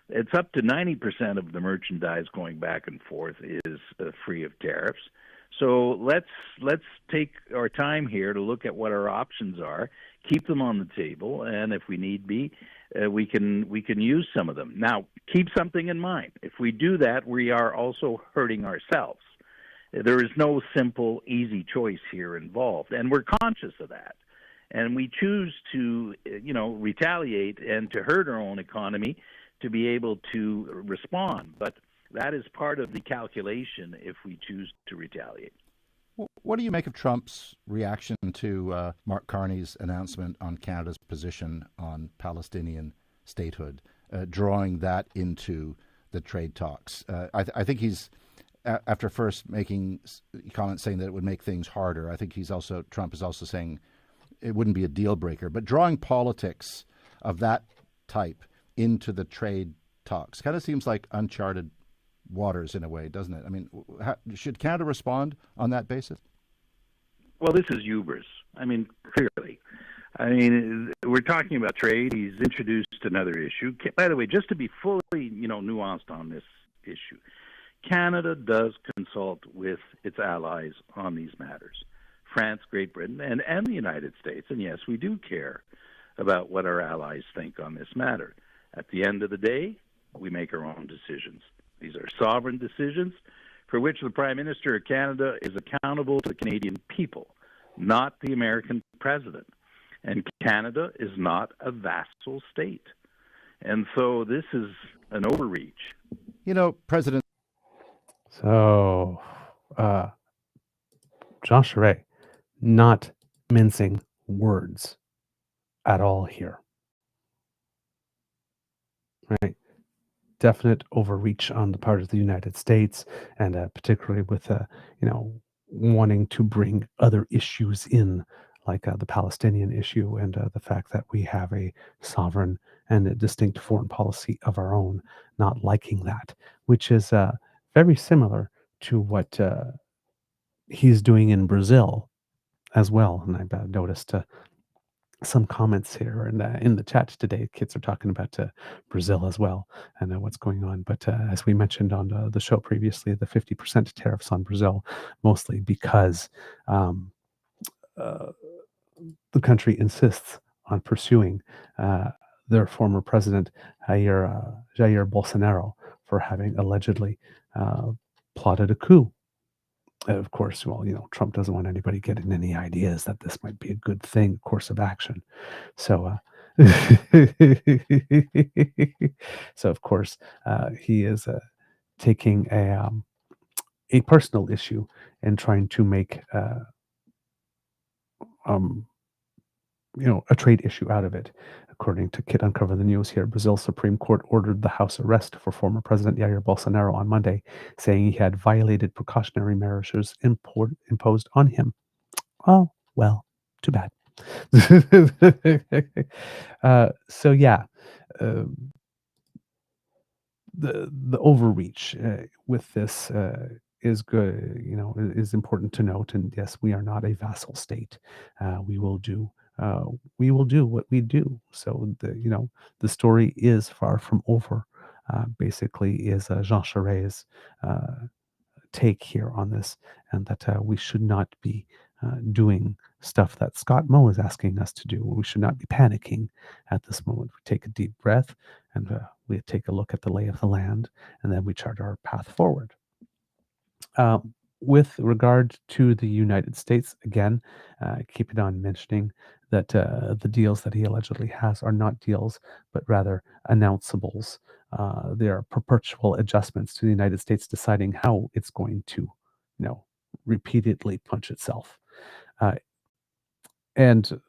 it's up to 90% of the merchandise going back and forth is free of tariffs. So let's take our time here to look at what our options are, keep them on the table, and if we need be, we can use some of them. Now, keep something in mind. If we do that, we are also hurting ourselves. There is no simple, easy choice here involved, and we're conscious of that. And we choose to, retaliate and to hurt our own economy to be able to respond. But that is part of the calculation if we choose to retaliate. What do you make of Trump's reaction to Mark Carney's announcement on Canada's position on Palestinian statehood, drawing that into the trade talks? I think he's, after first making comments saying that it would make things harder, I think Trump is also saying it wouldn't be a deal breaker, but drawing politics of that type into the trade talks kind of seems like uncharted waters in a way, doesn't it? I mean, should Canada respond on that basis? Well, this is hubris. Clearly. We're talking about trade. He's introduced another issue. By the way, just to be fully, nuanced on this issue, Canada does consult with its allies on these matters, France, Great Britain, and the United States. And yes, we do care about what our allies think on this matter. At the end of the day, we make our own decisions. These are sovereign decisions for which the Prime Minister of Canada is accountable to the Canadian people, not the American president. And Canada is not a vassal state. And so this is an overreach. President. So, Jean Charest, not mincing words at all here. Right? Definite overreach on the part of the United States, and particularly with, wanting to bring other issues in, like the Palestinian issue and the fact that we have a sovereign and a distinct foreign policy of our own, not liking that, which is very similar to what he's doing in Brazil as well. And I've noticed some comments here and in the chat today, kids are talking about Brazil as well and what's going on. But as we mentioned on the show previously, the 50% tariffs on Brazil, mostly because the country insists on pursuing their former president, Jair Bolsonaro, for having allegedly plotted a coup. Of course, Trump doesn't want anybody getting any ideas that this might be a good thing, course of action. So, so of course, he is taking a personal issue and trying to make a trade issue out of it. According to Kit Uncover the News here, Brazil's Supreme Court ordered the House arrest for former President Jair Bolsonaro on Monday, saying he had violated precautionary measures imposed on him. Oh, well, Too bad. So yeah, um, the overreach with this is good. Is important to note. And yes, we are not a vassal state. We will do. We will do what we do. So the story is far from over. Basically, is Jean Charest's uh, take here on this, and that we should not be doing stuff that Scott Moe is asking us to do. We should not be panicking at this moment. We take a deep breath and we take a look at the lay of the land, and then we chart our path forward. Uh, with regard to the United States, again, keep it on mentioning that the deals that he allegedly has are not deals, but rather announceables. They are perpetual adjustments to the United States deciding how it's going to, repeatedly punch itself. And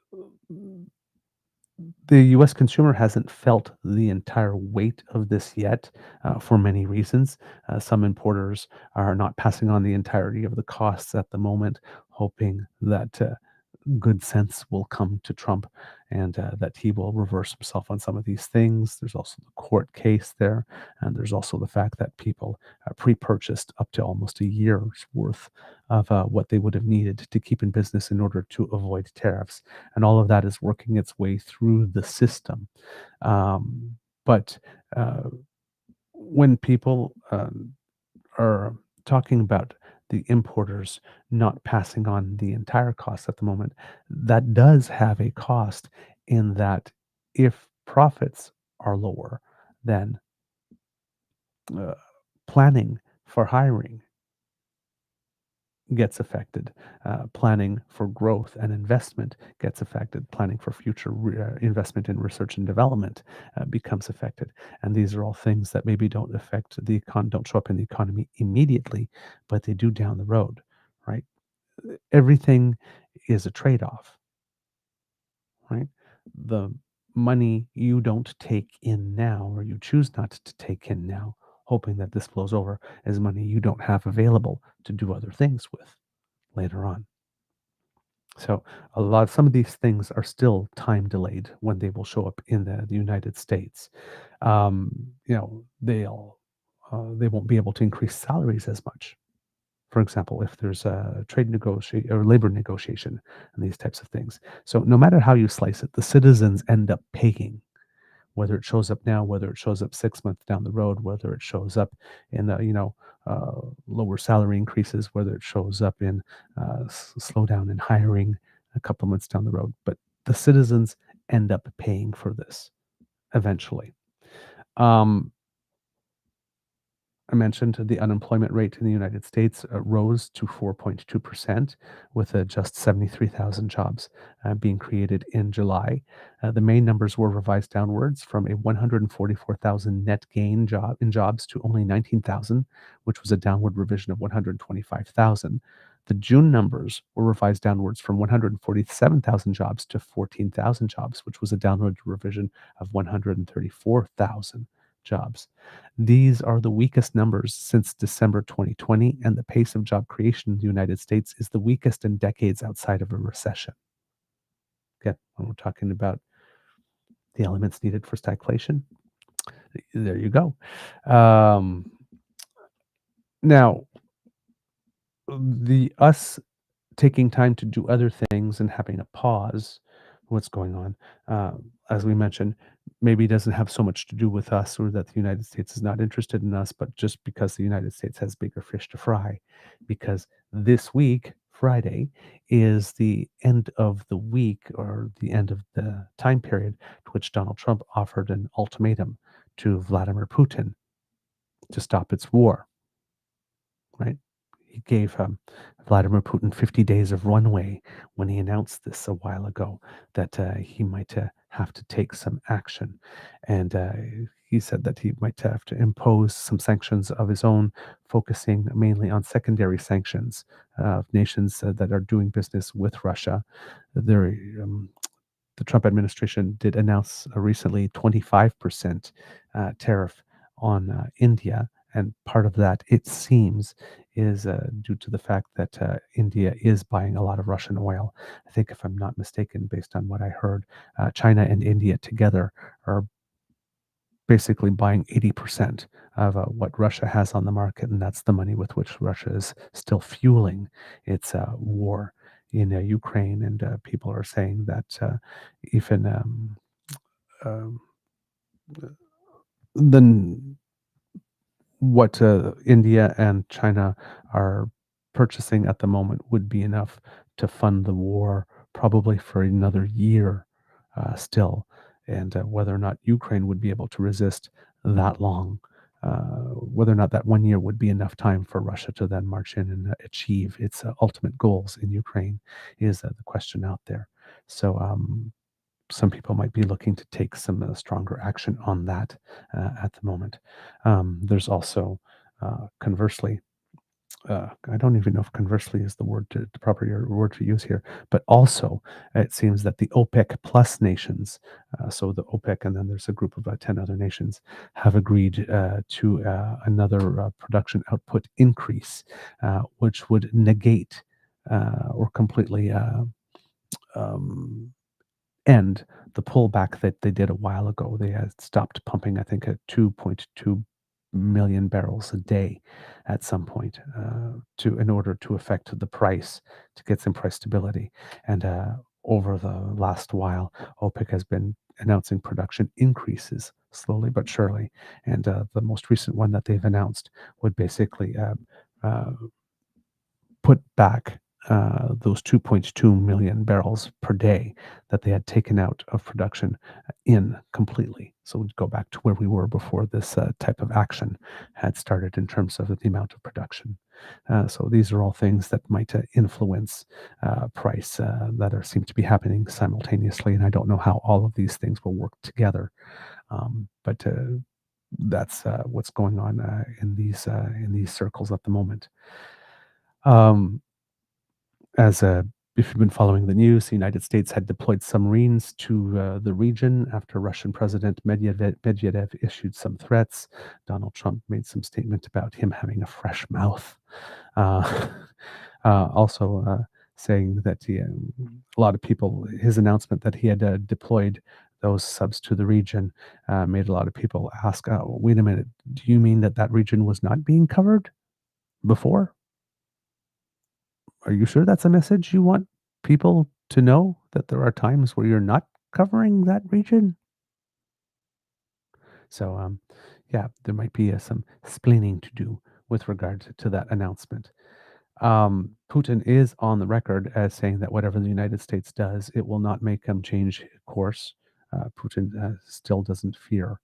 the U.S. consumer hasn't felt the entire weight of this yet for many reasons. Some importers are not passing on the entirety of the costs at the moment, hoping that good sense will come to Trump and that he will reverse himself on some of these things. There's also the court case there, and there's also the fact that people pre-purchased up to almost a year's worth of what they would have needed to keep in business in order to avoid tariffs. And all of that is working its way through the system. But when people are talking about the importers not passing on the entire cost at the moment, that does have a cost in that if profits are lower, then uh, planning for hiring gets affected. Planning for growth and investment gets affected. Planning for future investment in research and development becomes affected. And these are all things that maybe don't affect don't show up in the economy immediately, but they do down the road, right? Everything is a trade-off, right? The money you don't take in now, or you choose not to take in now, hoping that this flows over, is money you don't have available to do other things with later on. So some of these things are still time delayed when they will show up in the United States. They won't be able to increase salaries as much. For example, if there's a trade negotiation or labor negotiation and these types of things. So no matter how you slice it, the citizens end up paying, whether it shows up now, whether it shows up 6 months down the road, whether it shows up in lower salary increases, whether it shows up in slowdown in hiring a couple months down the road. But the citizens end up paying for this eventually. I mentioned the unemployment rate in the United States rose to 4.2%, with just 73,000 jobs being created in July. The main numbers were revised downwards from a 144,000 net gain in jobs to only 19,000, which was a downward revision of 125,000. The June numbers were revised downwards from 147,000 jobs to 14,000 jobs, which was a downward revision of 134,000 jobs. These are the weakest numbers since December 2020, and the pace of job creation in the United States is the weakest in decades outside of a recession. Again, when we're talking about the elements needed for stagflation, there you go. Now, us taking time to do other things and having a pause, what's going on, as we mentioned, maybe doesn't have so much to do with us or that the United States is not interested in us, but just because the United States has bigger fish to fry. Because this week, Friday, is the end of the week or the end of the time period to which Donald Trump offered an ultimatum to Vladimir Putin to stop its war, right? He gave Vladimir Putin 50 days of runway when he announced this a while ago, that he might have to take some action. And he said that he might have to impose some sanctions of his own, focusing mainly on secondary sanctions of nations that are doing business with Russia. The Trump administration did announce recently 25% tariff on India And part of that, it seems, is due to the fact that India is buying a lot of Russian oil. I think, if I'm not mistaken, based on what I heard, China and India together are basically buying 80% of what Russia has on the market, and that's the money with which Russia is still fueling its war in Ukraine. And people are saying that even um, the what India and China are purchasing at the moment would be enough to fund the war probably for another year still. And whether or not Ukraine would be able to resist that long, whether or not that 1 year would be enough time for Russia to then march in and achieve its ultimate goals in Ukraine is the question out there. So some people might be looking to take some stronger action on that at the moment. There's also, conversely, I don't even know if conversely is the word the proper word to use here, but also it seems that the OPEC plus nations, so the OPEC and then there's a group of 10 other nations, have agreed to another production output increase, which would negate or completely um, end the pullback that they did a while ago. They had stopped pumping, I think, at 2.2 million barrels a day at some point to in order to affect the price, to get some price stability. And over the last while, OPEC has been announcing production increases slowly but surely. And the most recent one that they've announced would basically uh, put back those 2.2 million barrels per day that they had taken out of production in completely. So we'd go back to where we were before this type of action had started in terms of the amount of production. So these are all things that might influence price seem to be happening simultaneously. And I don't know how all of these things will work together. But that's what's going on in these circles at the moment. As if you've been following the news, the United States had deployed submarines to the region after Russian President Medvedev issued some threats. Donald Trump made some statement about him having a fresh mouth. Uh, also saying that a lot of people, his announcement that he had deployed those subs to the region made a lot of people ask, wait a minute, do you mean that that region was not being covered before? Are you sure that's a message you want people to know, that there are times where you're not covering that region? So, yeah, there might be some splaining to do with regard to that announcement. Putin is on the record as saying that whatever the United States does, it will not make him change course. Putin still doesn't fear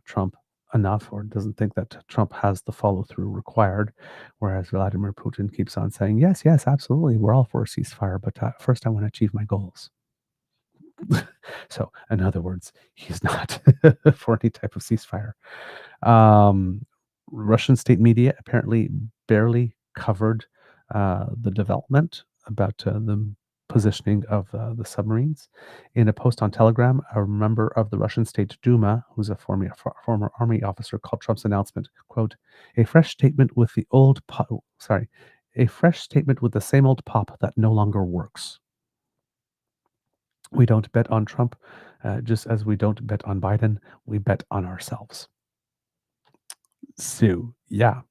Trump enough, or doesn't think that Trump has the follow through required, whereas Vladimir Putin keeps on saying, yes, yes, absolutely, we're all for a ceasefire, but first I want to achieve my goals. So, in other words, he's not for any type of ceasefire. Um, Russian state media apparently barely covered the development about the positioning of the submarines. In a post on Telegram, a member of the Russian State Duma, who's a former army officer, called Trump's announcement, quote, a fresh statement with the a fresh statement with the same old pop that no longer works. We don't bet on Trump, just as we don't bet on Biden. We bet on ourselves. So, yeah.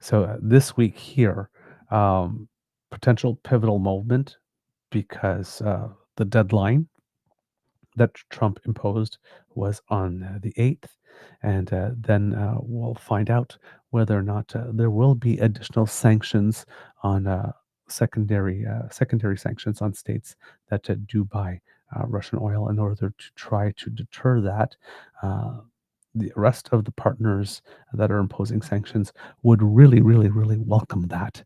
So this week here, potential pivotal moment, because the deadline that Trump imposed was on the 8th. And then we'll find out whether or not there will be additional sanctions on secondary sanctions on states that do buy Russian oil, in order to try to deter that. The rest of the partners that are imposing sanctions would really, really, really welcome that.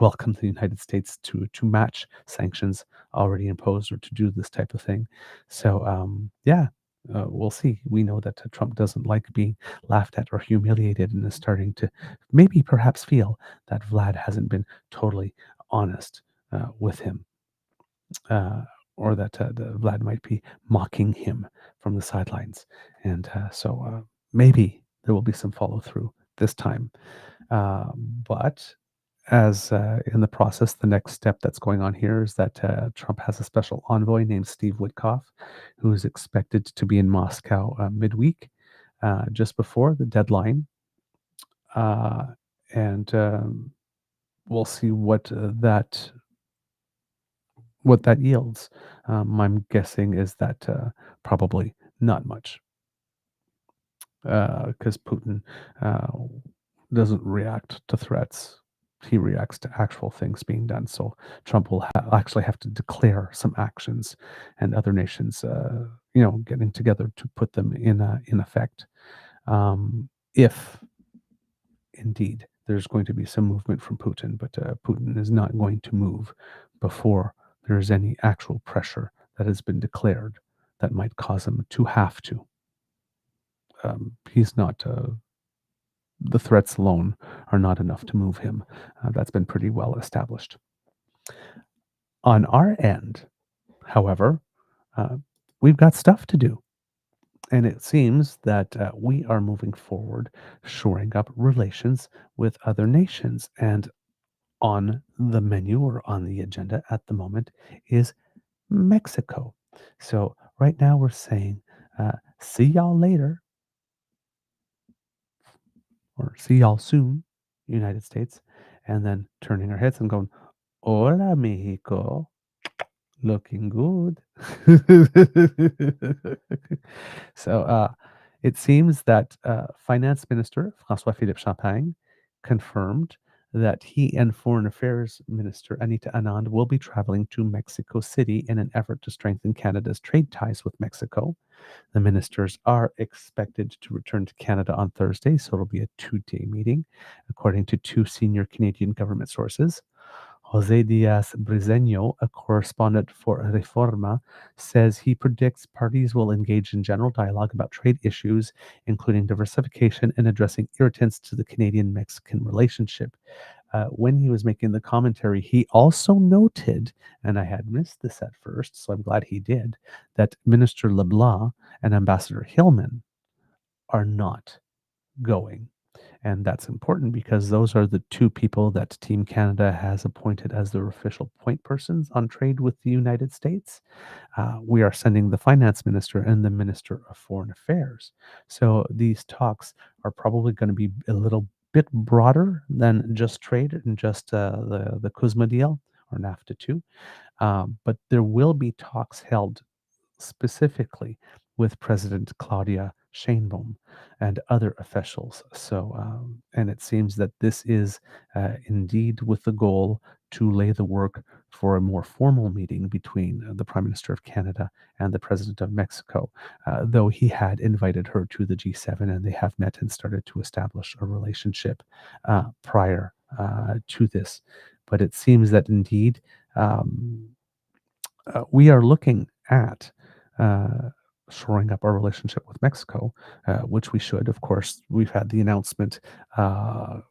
Welcome the United States to match sanctions already imposed, or to do this type of thing. So, yeah, we'll see. We know that Trump doesn't like being laughed at or humiliated, and is starting to maybe perhaps feel that Vlad hasn't been totally honest with him. Or that Vlad might be mocking him from the sidelines. And so maybe there will be some follow through this time. But as in the process, the next step that's going on here is that Trump has a special envoy named Steve Witkoff, who is expected to be in Moscow midweek, just before the deadline. And we'll see what that yields. I'm guessing is that probably not much, because Putin doesn't react to threats. He reacts to actual things being done. So Trump will actually have to declare some actions, and other nations, getting together to put them in effect. If indeed there's going to be some movement from Putin, but Putin is not going to move before there's any actual pressure that has been declared that might cause him to have to. He's not. The threats alone are not enough to move him. That's been pretty well established. On our end, however, we've got stuff to do. And it seems that we are moving forward, shoring up relations with other nations. And on the menu or on the agenda at the moment is Mexico. So right now we're saying, see y'all later, or see y'all soon, United States, and then turning our heads and going, Hola, Mexico. Looking good. So it seems that Finance Minister François-Philippe Champagne confirmed that he and Foreign Affairs Minister Anita Anand will be traveling to Mexico City in an effort to strengthen Canada's trade ties with Mexico. The ministers are expected to return to Canada on Thursday, so it'll be a 2-day meeting, according to 2 senior Canadian government sources. José Díaz Briceño, a correspondent for Reforma, says he predicts parties will engage in general dialogue about trade issues, including diversification and addressing irritants to the Canadian-Mexican relationship. When he was making the commentary, he also noted, and I had missed this at first, so I'm glad he did, that Minister Leblanc and Ambassador Hillman are not going. And that's important because those are the 2 people that Team Canada has appointed as their official point persons on trade with the United States. We are sending the finance minister and the minister of foreign affairs. So these talks are probably going to be a little bit broader than just trade and just the CUSMA deal or NAFTA 2. But there will be talks held specifically with President Claudia Sheinbaum and other officials. So, and it seems that this is indeed with the goal to lay the work for a more formal meeting between the Prime Minister of Canada and the President of Mexico, though he had invited her to the G7 and they have met and started to establish a relationship prior to this. But it seems that indeed we are looking at shoring up our relationship with Mexico, which we should. Of course, we've had the announcement, I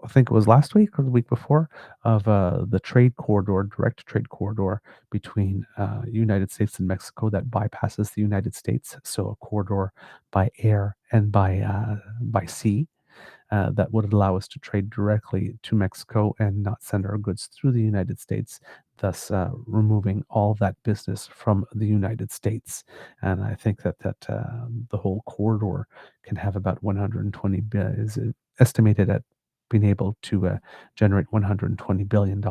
think it was last week or the week before, of the trade corridor, direct trade corridor between United States and Mexico that bypasses the United States. So a corridor by air and by sea. That would allow us to trade directly to Mexico and not send our goods through the United States, thus removing all that business from the United States. And I think that the whole corridor can have about 120 billion, is estimated at being able to generate $120 billion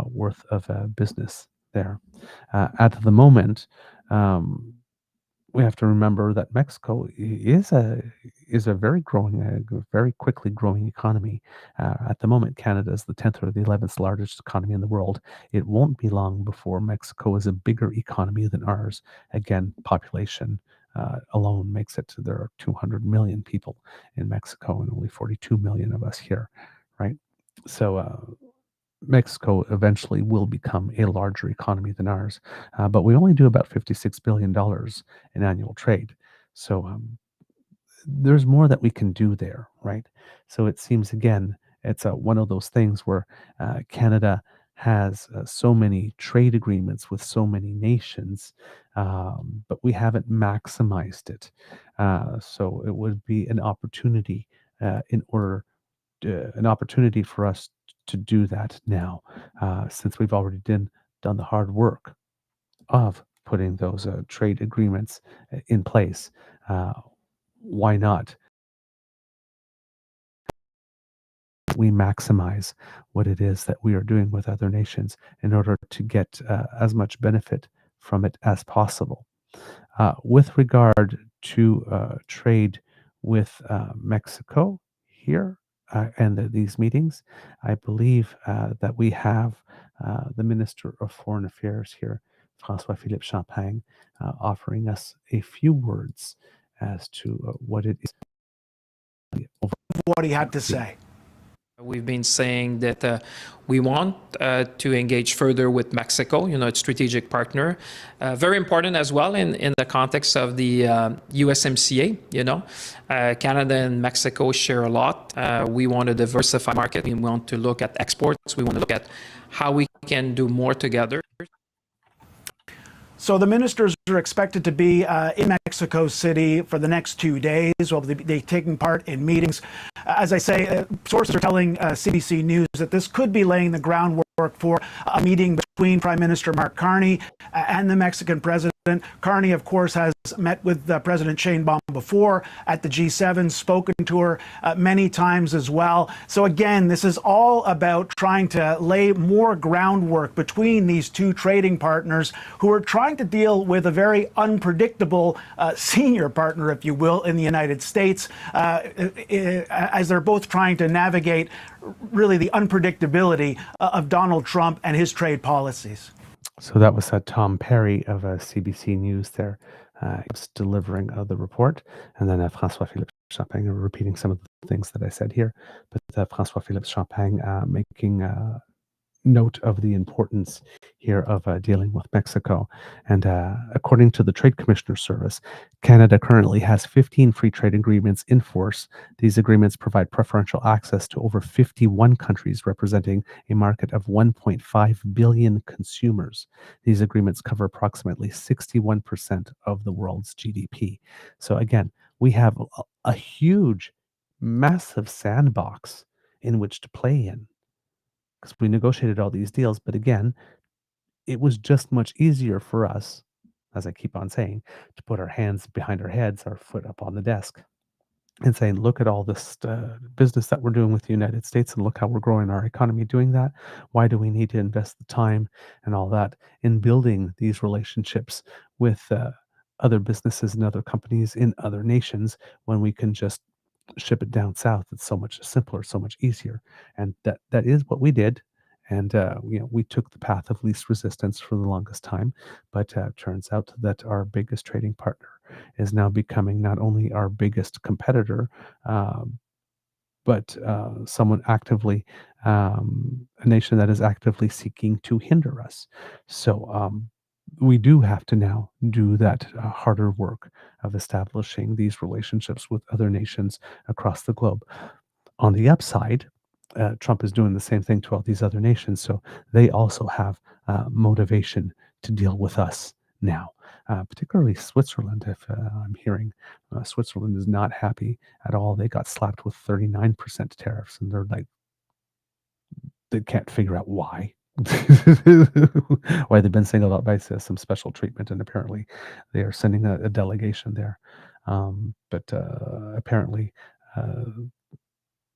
worth of business there. At the moment, we have to remember that Mexico is a very very quickly growing economy. At the moment, Canada is the 10th or the 11th largest economy in the world. It won't be long before Mexico is a bigger economy than ours. Again, population alone makes it to there are 200 million people in Mexico and only 42 million of us here, right? So Mexico eventually will become a larger economy than ours, but we only do about $56 billion in annual trade. So there's more that we can do there, right? So it seems, again, it's one of those things where Canada has so many trade agreements with so many nations, but we haven't maximized it. So it would be an opportunity in order an opportunity for us to do that now, since we've already done the hard work of putting those trade agreements in place. Why not? We maximize what it is that we are doing with other nations in order to get as much benefit from it as possible. With regard to trade with Mexico here and these meetings, I believe that we have the Minister of Foreign Affairs here, François-Philippe Champagne, offering us a few words as to what it is. What he had to say. We've been saying that we want to engage further with Mexico, a strategic partner. Very important as well in the context of the USMCA, Canada and Mexico share a lot. We want to diversify market. We want to look at exports. We want to look at how we can do more together. So the ministers are expected to be in Mexico City for the next 2 days. Well, they'll be taking part in meetings. As I say, sources are telling CBC News that this could be laying the groundwork for a meeting between Prime Minister Mark Carney and the Mexican president. Carney, of course, has met with President Sheinbaum before at the G7, spoken to her many times as well. So again, this is all about trying to lay more groundwork between these two trading partners who are trying to deal with a very unpredictable senior partner, if you will, in the United States, as they're both trying to navigate really the unpredictability of Donald Trump and his trade policies. So that was Tom Perry of CBC News there. He delivering the report. And then François-Philippe Champagne repeating some of the things that I said here. But François-Philippe Champagne making note of the importance here of dealing with Mexico. And according to the Trade Commissioner Service, Canada currently has 15 free trade agreements in force. These agreements provide preferential access to over 51 countries, representing a market of 1.5 billion consumers. These agreements cover approximately 61% of the world's GDP. So again, we have a huge, massive sandbox in which to play in, because we negotiated all these deals. But again, it was just much easier for us, as I keep on saying, to put our hands behind our heads, our foot up on the desk, and saying, look at all this business that we're doing with the United States, and look how we're growing our economy doing that. Why do we need to invest the time and all that in building these relationships with other businesses and other companies in other nations when we can just ship it down south? It's so much simpler, so much easier. And that is what we did. And we took the path of least resistance for the longest time. But turns out that our biggest trading partner is now becoming not only our biggest competitor, but someone actively, a nation that is actively seeking to hinder us. So we do have to now do that harder work of establishing these relationships with other nations across the globe. On the upside, Trump is doing the same thing to all these other nations, so they also have motivation to deal with us now, particularly Switzerland. If I'm hearing Switzerland is not happy at all. They got slapped with 39% tariffs, and they're like, they can't figure out why. Why they've been singled out by some special treatment, and apparently they are sending a delegation there. But apparently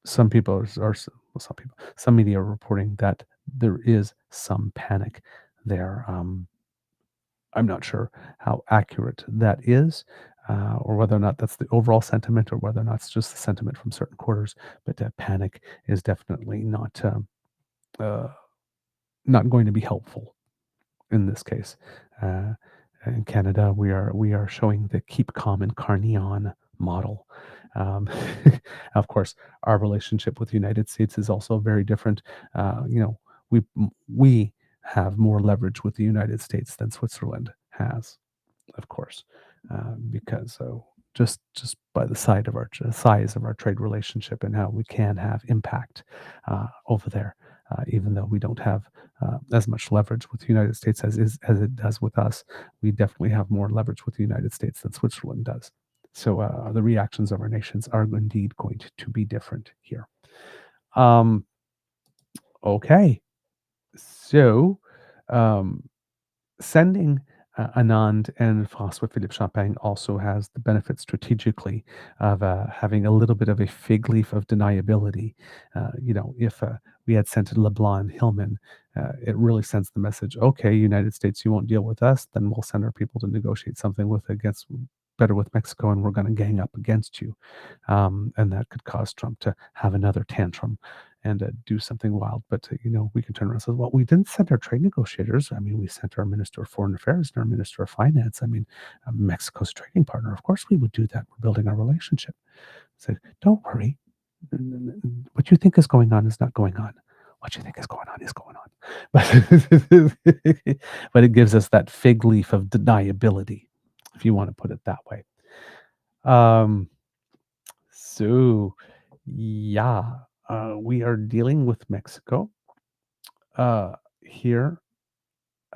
some media are reporting that there is some panic there. I'm not sure how accurate that is, or whether or not that's the overall sentiment, or whether or not it's just the sentiment from certain quarters. But panic is definitely not going to be helpful in this case. In Canada, we are showing the keep calm and carry on model. Of course, our relationship with the United States is also very different. We have more leverage with the United States than Switzerland has, of course, because just by the size of our trade relationship and how we can have impact over there, even though we don't have as much leverage with the United States as it does with us. We definitely have more leverage with the United States than Switzerland does. So the reactions of our nations are indeed going to be different here. Okay. So sending Anand and François-Philippe Champagne also has the benefit strategically of having a little bit of a fig leaf of deniability. If we had sent LeBlanc and Hillman, it really sends the message, okay, United States, you won't deal with us, then we'll send our people to negotiate something better with Mexico, and we're going to gang up against you. And that could cause Trump to have another tantrum and do something wild. But, we can turn around and say, well, we didn't send our trade negotiators. I mean, we sent our Minister of Foreign Affairs and our Minister of Finance. I mean, Mexico's trading partner. Of course we would do that. We're building our relationship. So don't worry. What you think is going on is not going on. What you think is going on is going on. But it gives us that fig leaf of deniability, if you want to put it that way. We are dealing with Mexico here.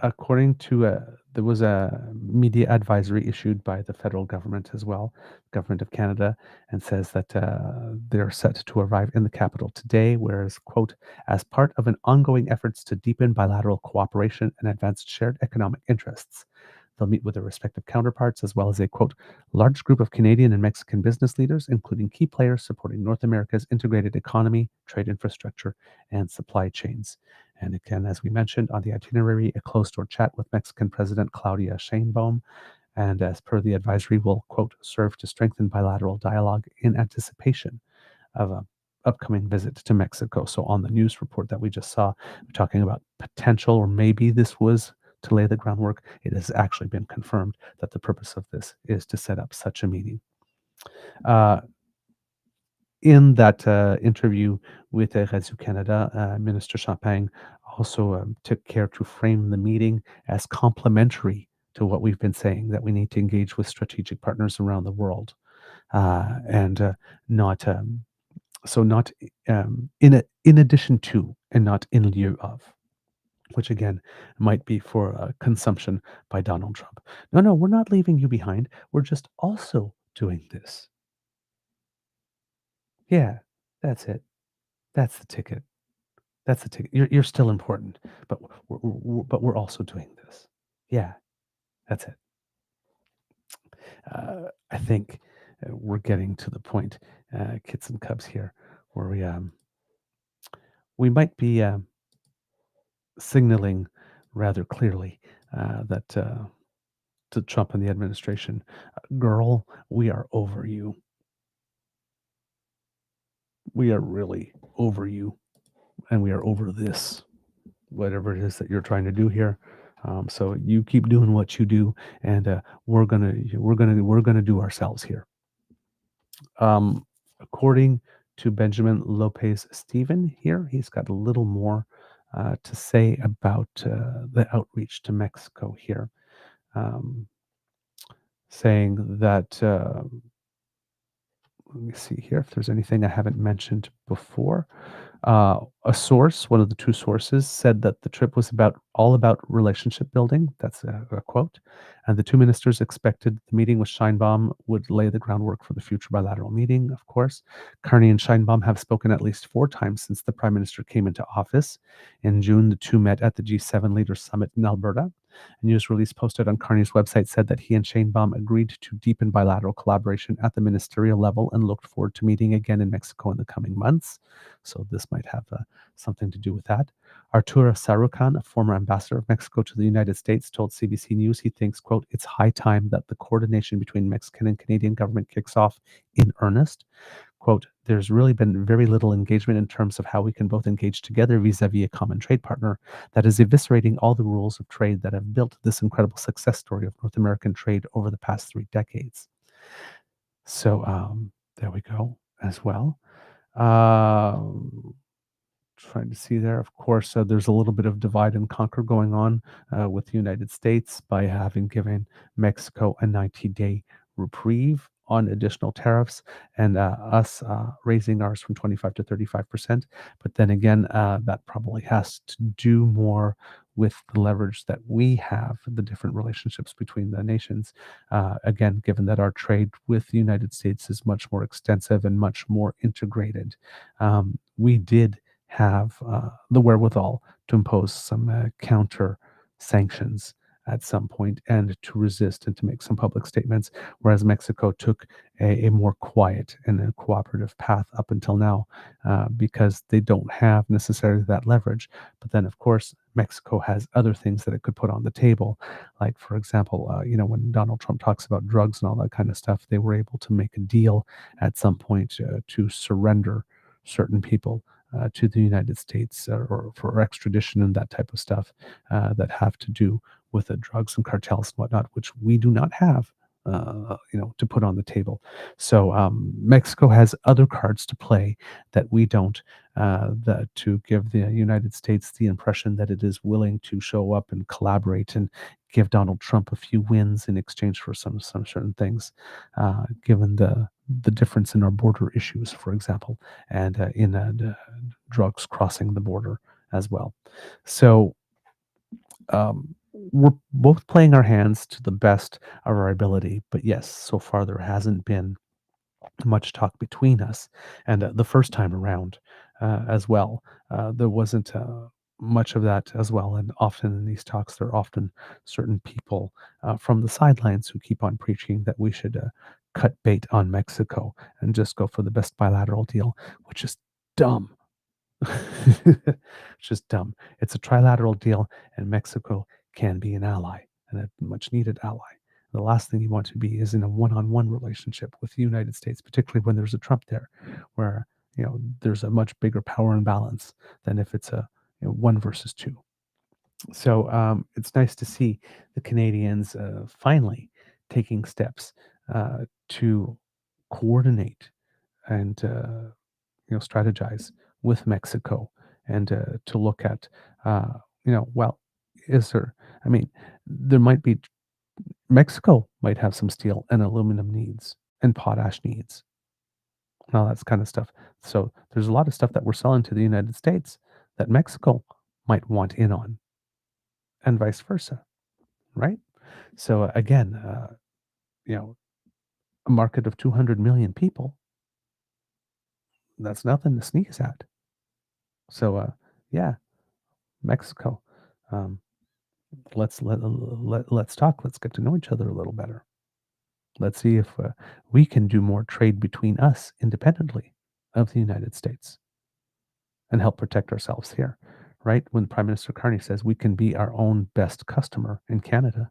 According to there was a media advisory issued by the federal government as well, government of Canada, and says that they're set to arrive in the capital today, whereas, quote, as part of an ongoing efforts to deepen bilateral cooperation and advance shared economic interests. They'll meet with their respective counterparts, as well as a, quote, large group of Canadian and Mexican business leaders, including key players supporting North America's integrated economy, trade infrastructure, and supply chains. And again, as we mentioned on the itinerary, a closed-door chat with Mexican President Claudia Sheinbaum, and as per the advisory, will, quote, serve to strengthen bilateral dialogue in anticipation of an upcoming visit to Mexico. So on the news report that we just saw, we're talking about potential, or maybe this was to lay the groundwork. It has actually been confirmed that the purpose of this is to set up such a meeting. In that interview with Radio Canada, Minister Champagne also took care to frame the meeting as complementary to what we've been saying, that we need to engage with strategic partners around the world, and not in addition to, and not in lieu of, which again might be for consumption by Donald Trump. No, we're not leaving you behind. We're just also doing this. Yeah, that's it. That's the ticket. That's the ticket. You're still important, but we're also doing this. Yeah, that's it. I think we're getting to the point, kits and cubs here, where we might be signaling rather clearly that to Trump and the administration, girl, we are over you. We are really over you, and we are over this, whatever it is that you're trying to do here. So you keep doing what you do, and we're gonna do ourselves here. According to Benjamin Lopez Steven here, he's got a little more to say about the outreach to Mexico here, saying that. Let me see here if there's anything I haven't mentioned before. A source, one of the two sources, said that the trip was all about relationship building. That's a quote. And the two ministers expected the meeting with Sheinbaum would lay the groundwork for the future bilateral meeting, of course. Carney and Sheinbaum have spoken at least 4 times since the prime minister came into office. In June, the two met at the G7 Leaders Summit in Alberta. A news release posted on Carney's website said that he and Sheinbaum agreed to deepen bilateral collaboration at the ministerial level and looked forward to meeting again in Mexico in the coming months. So this might have something to do with that. Arturo Sarucan, a former ambassador of Mexico to the United States, told CBC News he thinks, quote, it's high time that the coordination between Mexican and Canadian government kicks off in earnest. Quote, there's really been very little engagement in terms of how we can both engage together vis-a-vis a common trade partner that is eviscerating all the rules of trade that have built this incredible success story of North American trade over the past 3 decades. So there we go as well. Trying to see there, of course, there's a little bit of divide and conquer going on with the United States by having given Mexico a 90-day reprieve on additional tariffs, and us raising ours from 25 to 35%. But then again, that probably has to do more with the leverage that we have, the different relationships between the nations. Again, given that our trade with the United States is much more extensive and much more integrated, we did have the wherewithal to impose some counter sanctions at some point and to resist and to make some public statements, whereas Mexico took a more quiet and a cooperative path up until now because they don't have necessarily that leverage. But then, of course, Mexico has other things that it could put on the table. Like, for example, when Donald Trump talks about drugs and all that kind of stuff, they were able to make a deal at some point to surrender certain people to the United States or for extradition and that type of stuff that have to do with the drugs and cartels and whatnot, which we do not have, to put on the table. So Mexico has other cards to play that we don't, to give the United States the impression that it is willing to show up and collaborate and give Donald Trump a few wins in exchange for some certain things, given the difference in our border issues, for example, and in drugs crossing the border as well. So we're both playing our hands to the best of our ability, but yes, so far there hasn't been much talk between us. And the first time around as well, there wasn't much of that as well. And often in these talks, there are often certain people from the sidelines who keep on preaching that we should cut bait on Mexico and just go for the best bilateral deal, which is dumb. It's just dumb. It's a trilateral deal, and Mexico can be an ally and a much needed ally. The last thing you want to be is in a one-on-one relationship with the United States, particularly when there's a Trump there, where there's a much bigger power imbalance than if it's a one versus two. So it's nice to see the Canadians finally taking steps to coordinate and strategize with Mexico and to look at, is there? I mean, there might be. Mexico might have some steel and aluminum needs and potash needs, and all that kind of stuff. So there's a lot of stuff that we're selling to the United States that Mexico might want in on, and vice versa, right? So again, a market of 200 million people, that's nothing to sneeze at. So yeah, Mexico. Let's talk. Let's get to know each other a little better. Let's see if we can do more trade between us independently of the United States and help protect ourselves here, right? When Prime Minister Carney says we can be our own best customer in Canada,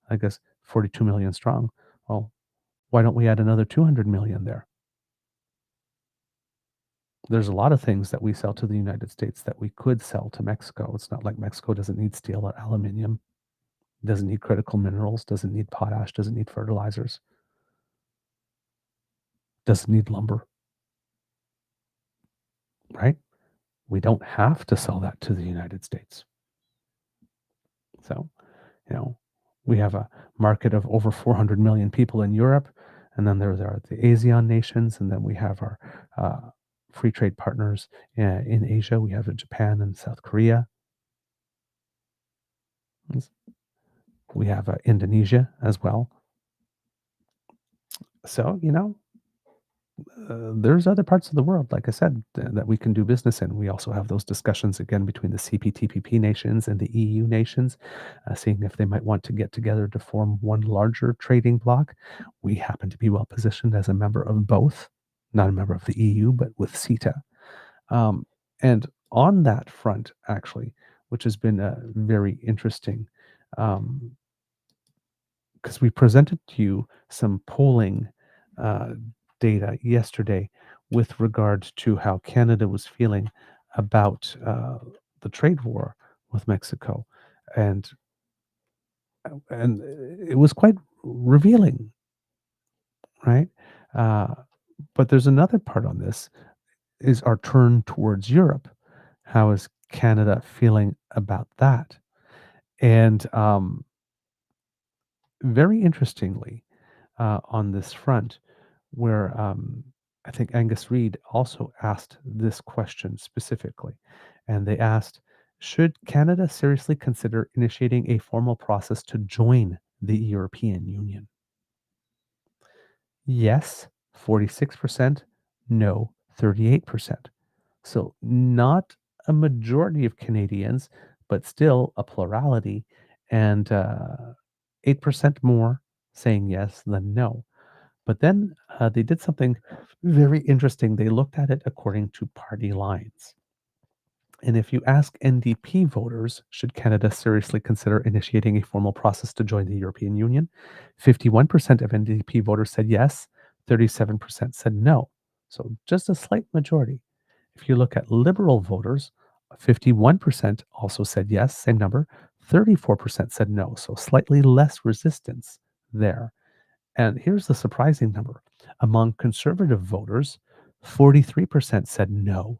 I guess 42 million strong. Well, why don't we add another 200 million there? There's a lot of things that we sell to the United States that we could sell to Mexico. It's not like Mexico doesn't need steel or aluminium, doesn't need critical minerals, doesn't need potash, doesn't need fertilizers, doesn't need lumber, right? We don't have to sell that to the United States. So, we have a market of over 400 million people in Europe, and then there are the ASEAN nations, and then we have our free trade partners in Asia. We have Japan and South Korea. We have Indonesia as well. So, there's other parts of the world, like I said, that we can do business in. We also have those discussions again between the CPTPP nations and the EU nations, seeing if they might want to get together to form one larger trading bloc. We happen to be well positioned as a member of both, not a member of the EU, but with CETA. And on that front, actually, which has been very interesting, because we presented to you some polling data yesterday with regard to how Canada was feeling about the trade war with Mexico, and it was quite revealing, right? But there's another part on this: is our turn towards Europe. How is Canada feeling about that? And very interestingly, on this front, where I think Angus Reid also asked this question specifically, and they asked, Should Canada seriously consider initiating a formal process to join the European Union? Yes, 46%, no, 38%. So not a majority of Canadians, but still a plurality, and 8% more saying yes than no. But then they did something very interesting. They looked at it according to party lines. And if you ask NDP voters, should Canada seriously consider initiating a formal process to join the European Union? 51% of NDP voters said yes, 37% said no. So just a slight majority. If you look at Liberal voters, 51% also said yes, same number, 34% said no. So slightly less resistance there. And here's the surprising number. Among Conservative voters, 43% said no,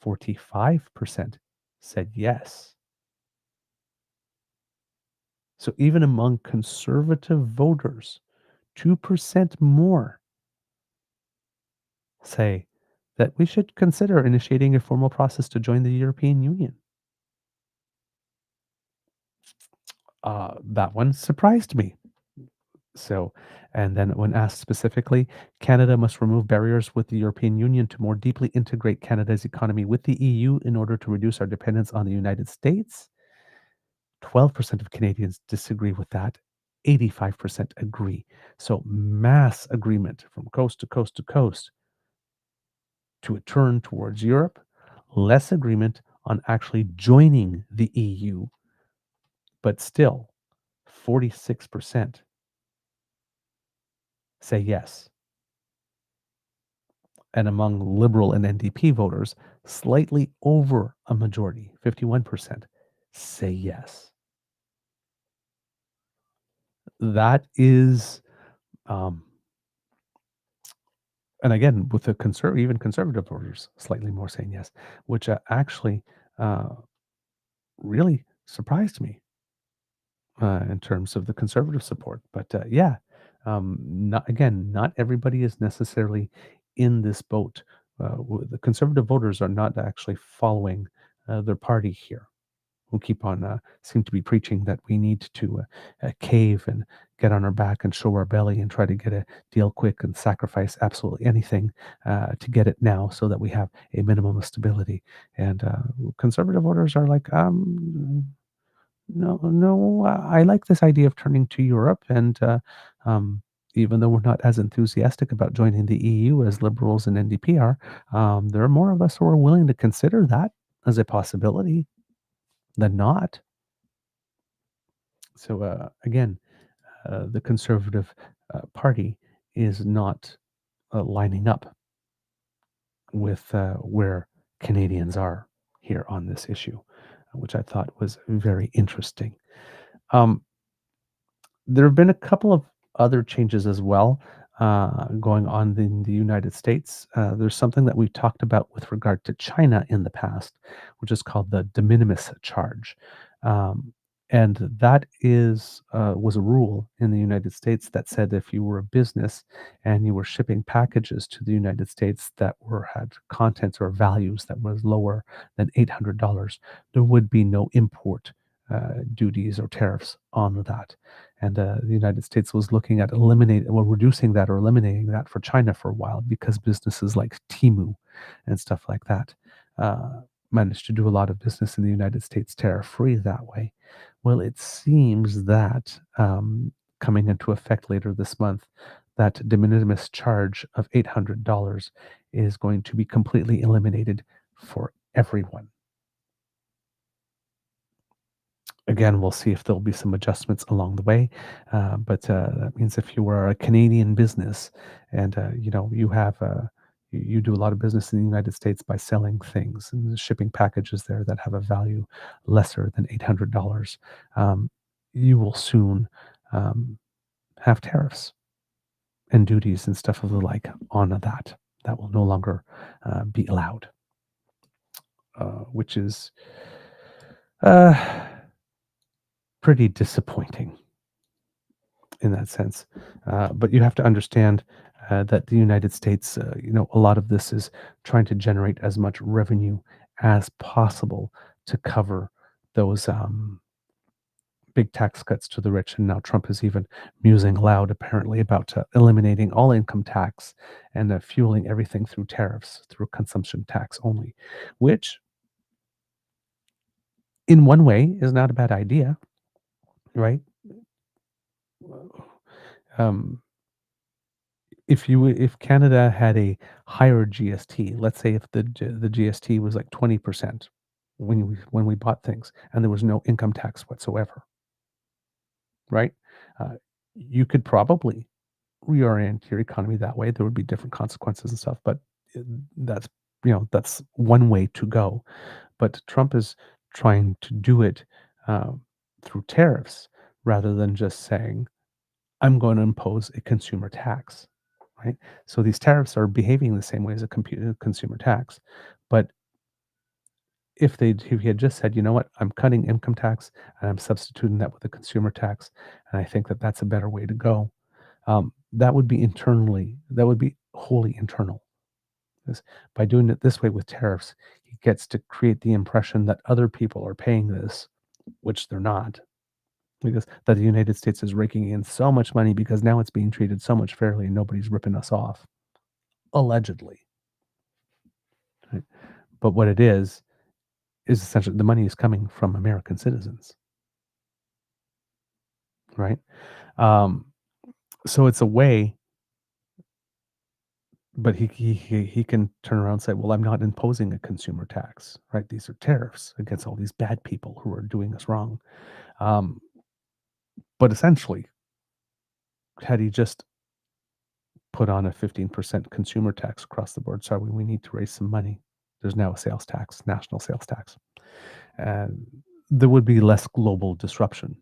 45% said yes. So even among Conservative voters, 2% more say that we should consider initiating a formal process to join the European Union. That one surprised me. So, and then when asked specifically, Canada must remove barriers with the European Union to more deeply integrate Canada's economy with the EU in order to reduce our dependence on the United States. 12% of Canadians disagree with that. 85% agree. So, mass agreement from coast to coast to coast to a turn towards Europe, less agreement on actually joining the EU, but still 46% say yes. And among Liberal and NDP voters, slightly over a majority, 51%, say yes. That is, and again, with the even conservative voters, slightly more saying yes, which actually really surprised me in terms of the conservative support. But not everybody is necessarily in this boat. The conservative voters are not actually following their party here, who keep on seem to be preaching that we need to cave and get on our back and show our belly and try to get a deal quick and sacrifice absolutely anything to get it now so that we have a minimum of stability. And conservative voters are like, no, I like this idea of turning to Europe, and even though we're not as enthusiastic about joining the EU as Liberals and NDP are, there are more of us who are willing to consider that as a possibility than not. So again, the Conservative Party is not lining up with where Canadians are here on this issue, which I thought was very interesting. There have been a couple of other changes as well going on in the United States. There's something that we've talked about with regard to China in the past, which is called the de minimis charge. And that was a rule in the United States that said if you were a business and you were shipping packages to the United States that had contents or values that was lower than $800, there would be no import duties or tariffs on that. And the United States was looking at reducing that or eliminating that for China for a while because businesses like Temu and stuff like that managed to do a lot of business in the United States tariff-free that way. Well, it seems that coming into effect later this month, that de minimis charge of $800 is going to be completely eliminated for everyone. Again, we'll see if there'll be some adjustments along the way, but that means if you are a Canadian business and you do a lot of business in the United States by selling things and shipping packages there that have a value lesser than $800, you will soon have tariffs and duties and stuff of the like on that. That will no longer be allowed, which is pretty disappointing in that sense. But you have to understand that the United States, a lot of this is trying to generate as much revenue as possible to cover those big tax cuts to the rich. And now Trump is even musing aloud, apparently, about eliminating all income tax and fueling everything through tariffs, through consumption tax only, which in one way is not a bad idea, right? Um, if Canada had a higher GST, let's say if the GST was like 20% when we bought things, and there was no income tax whatsoever, right? You could probably reorient your economy that way. There would be different consequences and stuff, but that's that's one way to go. But Trump is trying to do it through tariffs rather than just saying, I'm going to impose a consumer tax, right? So these tariffs are behaving the same way as a consumer tax. But if he had just said, you know what, I'm cutting income tax and I'm substituting that with a consumer tax, and I think that that's a better way to go, that would be wholly internal. By doing it this way with tariffs, he gets to create the impression that other people are paying this, which they're not. Because that the United States is raking in so much money because now it's being treated so much fairly and nobody's ripping us off, allegedly. Right? But what it is essentially the money is coming from American citizens, right? So it's a way, but he can turn around and say, well, I'm not imposing a consumer tax, right? These are tariffs against all these bad people who are doing us wrong. But essentially, had he just put on a 15% consumer tax across the board, sorry, we need to raise some money. There's now a sales tax, national sales tax. And there would be less global disruption,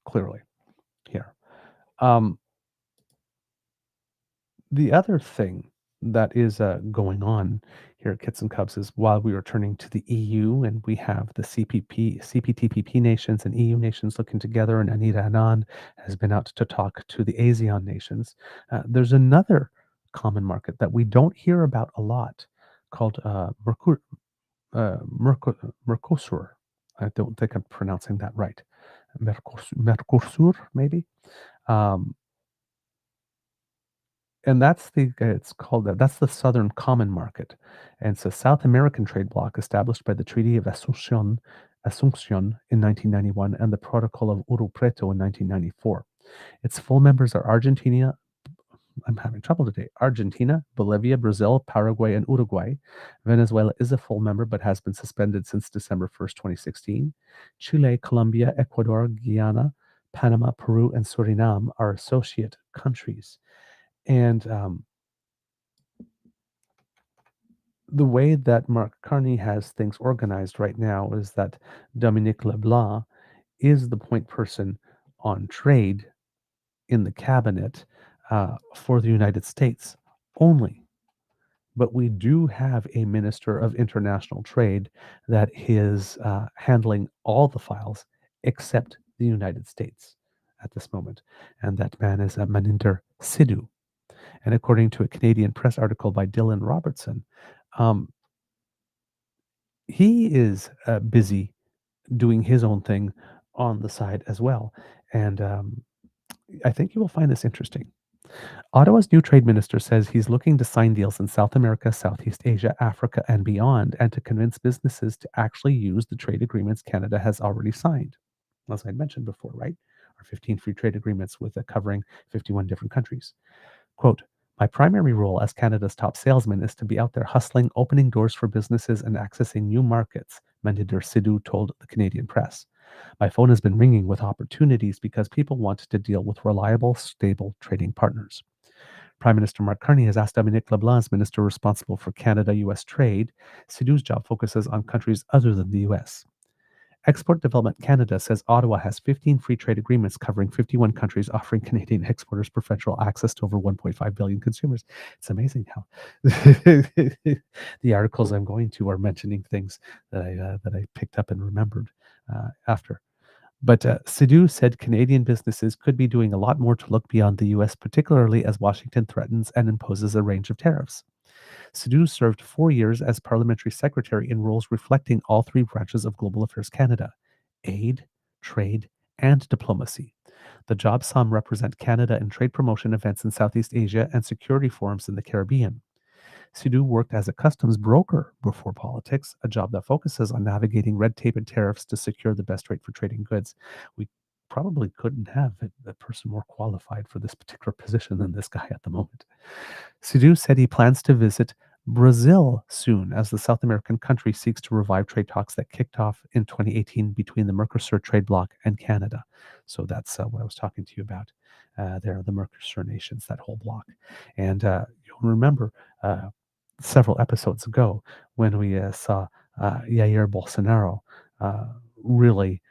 clearly, here. The other thing that is going on here at Kits and Cubs is while we are turning to the EU and we have the CPTPP nations and EU nations looking together, and Anita Anand has been out to talk to the ASEAN nations, there's another common market that we don't hear about a lot called Mercosur. I don't think I'm pronouncing that right. Mercosur, maybe. And that's that's the Southern Common Market. And it's a South American trade bloc established by the Treaty of Asunción in 1991 and the Protocol of Ouro Preto in 1994. Its full members are Argentina, I'm having trouble today, Argentina, Bolivia, Brazil, Paraguay, and Uruguay. Venezuela is a full member but has been suspended since December 1st, 2016. Chile, Colombia, Ecuador, Guyana, Panama, Peru, and Suriname are associate countries. And the way that Mark Carney has things organized right now is that Dominique Leblanc is the point person on trade in the cabinet for the United States only. But we do have a Minister of International Trade that is handling all the files except the United States at this moment. And that man is Maninder Sidhu. And according to a Canadian press article by Dylan Robertson, he is busy doing his own thing on the side as well. And I think you will find this interesting. Ottawa's new trade minister says he's looking to sign deals in South America, Southeast Asia, Africa, and beyond, and to convince businesses to actually use the trade agreements Canada has already signed. As I mentioned before, right? Our 15 free trade agreements with covering 51 different countries. Quote, my primary role as Canada's top salesman is to be out there hustling, opening doors for businesses and accessing new markets, Maninder Sidhu told the Canadian press. My phone has been ringing with opportunities because people want to deal with reliable, stable trading partners. Prime Minister Mark Carney has asked Dominique Leblanc, as minister responsible for Canada-U.S. trade. Sidhu's job focuses on countries other than the U.S. Export Development Canada says Ottawa has 15 free trade agreements covering 51 countries, offering Canadian exporters preferential access to over 1.5 billion consumers. It's amazing how the articles I'm going to are mentioning things that I picked up and remembered after. But Sidhu said Canadian businesses could be doing a lot more to look beyond the U.S., particularly as Washington threatens and imposes a range of tariffs. Sidhu served 4 years as parliamentary secretary in roles reflecting all three branches of Global Affairs Canada: aid, trade, and diplomacy. The job saw him represent Canada in trade promotion events in Southeast Asia and security forums in the Caribbean. Sidhu worked as a customs broker before politics, a job that focuses on navigating red tape and tariffs to secure the best rate for trading goods. We probably couldn't have a person more qualified for this particular position than this guy at the moment. Sidhu said he plans to visit Brazil soon as the South American country seeks to revive trade talks that kicked off in 2018 between the Mercosur trade bloc and Canada. So that's what I was talking to you about. There are the Mercosur nations, that whole bloc. And you'll remember several episodes ago when we saw Jair Bolsonaro really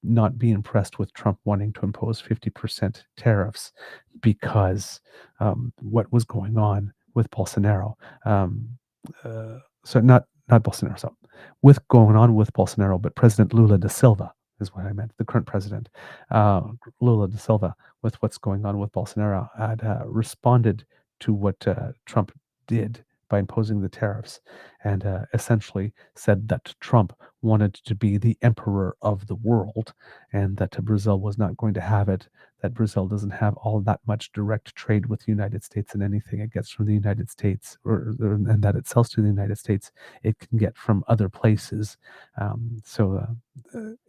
not be impressed with Trump wanting to impose 50% tariffs because what was going on with Bolsonaro. So not Bolsonaro, so with going on with Bolsonaro, but President Lula da Silva is what I meant, the current president. Lula da Silva, with what's going on with Bolsonaro, had responded to what Trump did by imposing the tariffs, and essentially said that Trump wanted to be the emperor of the world, and that Brazil was not going to have it, that Brazil doesn't have all that much direct trade with the United States, and anything it gets from the United States, and that it sells to the United States, it can get from other places. So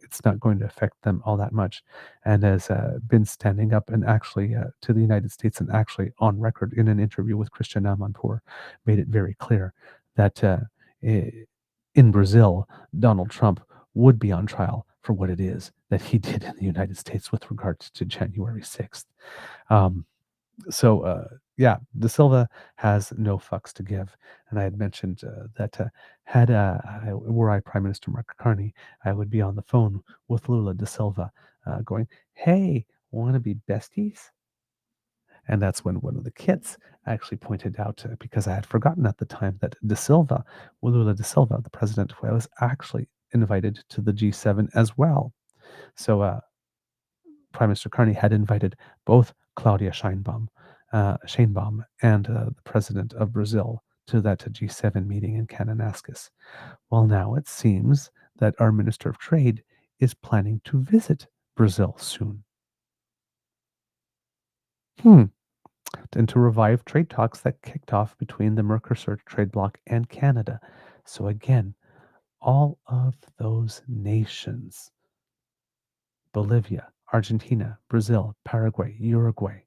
it's not going to affect them all that much, and has been standing up and actually to the United States, and actually on record in an interview with Christian Amanpour made it very clear that in Brazil, Donald Trump would be on trial for what it is that he did in the United States with regards to January 6th. Yeah, De Silva has no fucks to give. And I had mentioned that were I Prime Minister Mark Carney, I would be on the phone with Lula da Silva going, "Hey, want to be besties?" And that's when one of the kids actually pointed out, because I had forgotten at the time, that Lula da Silva, the president, was actually invited to the G7 as well. So Prime Minister Carney had invited both Claudia Sheinbaum and the president of Brazil to that G7 meeting in Kananaskis. Well, now it seems that our Minister of Trade is planning to visit Brazil soon. And to revive trade talks that kicked off between the Mercosur trade bloc and Canada. So again, all of those nations, Bolivia, Argentina, Brazil, Paraguay, Uruguay,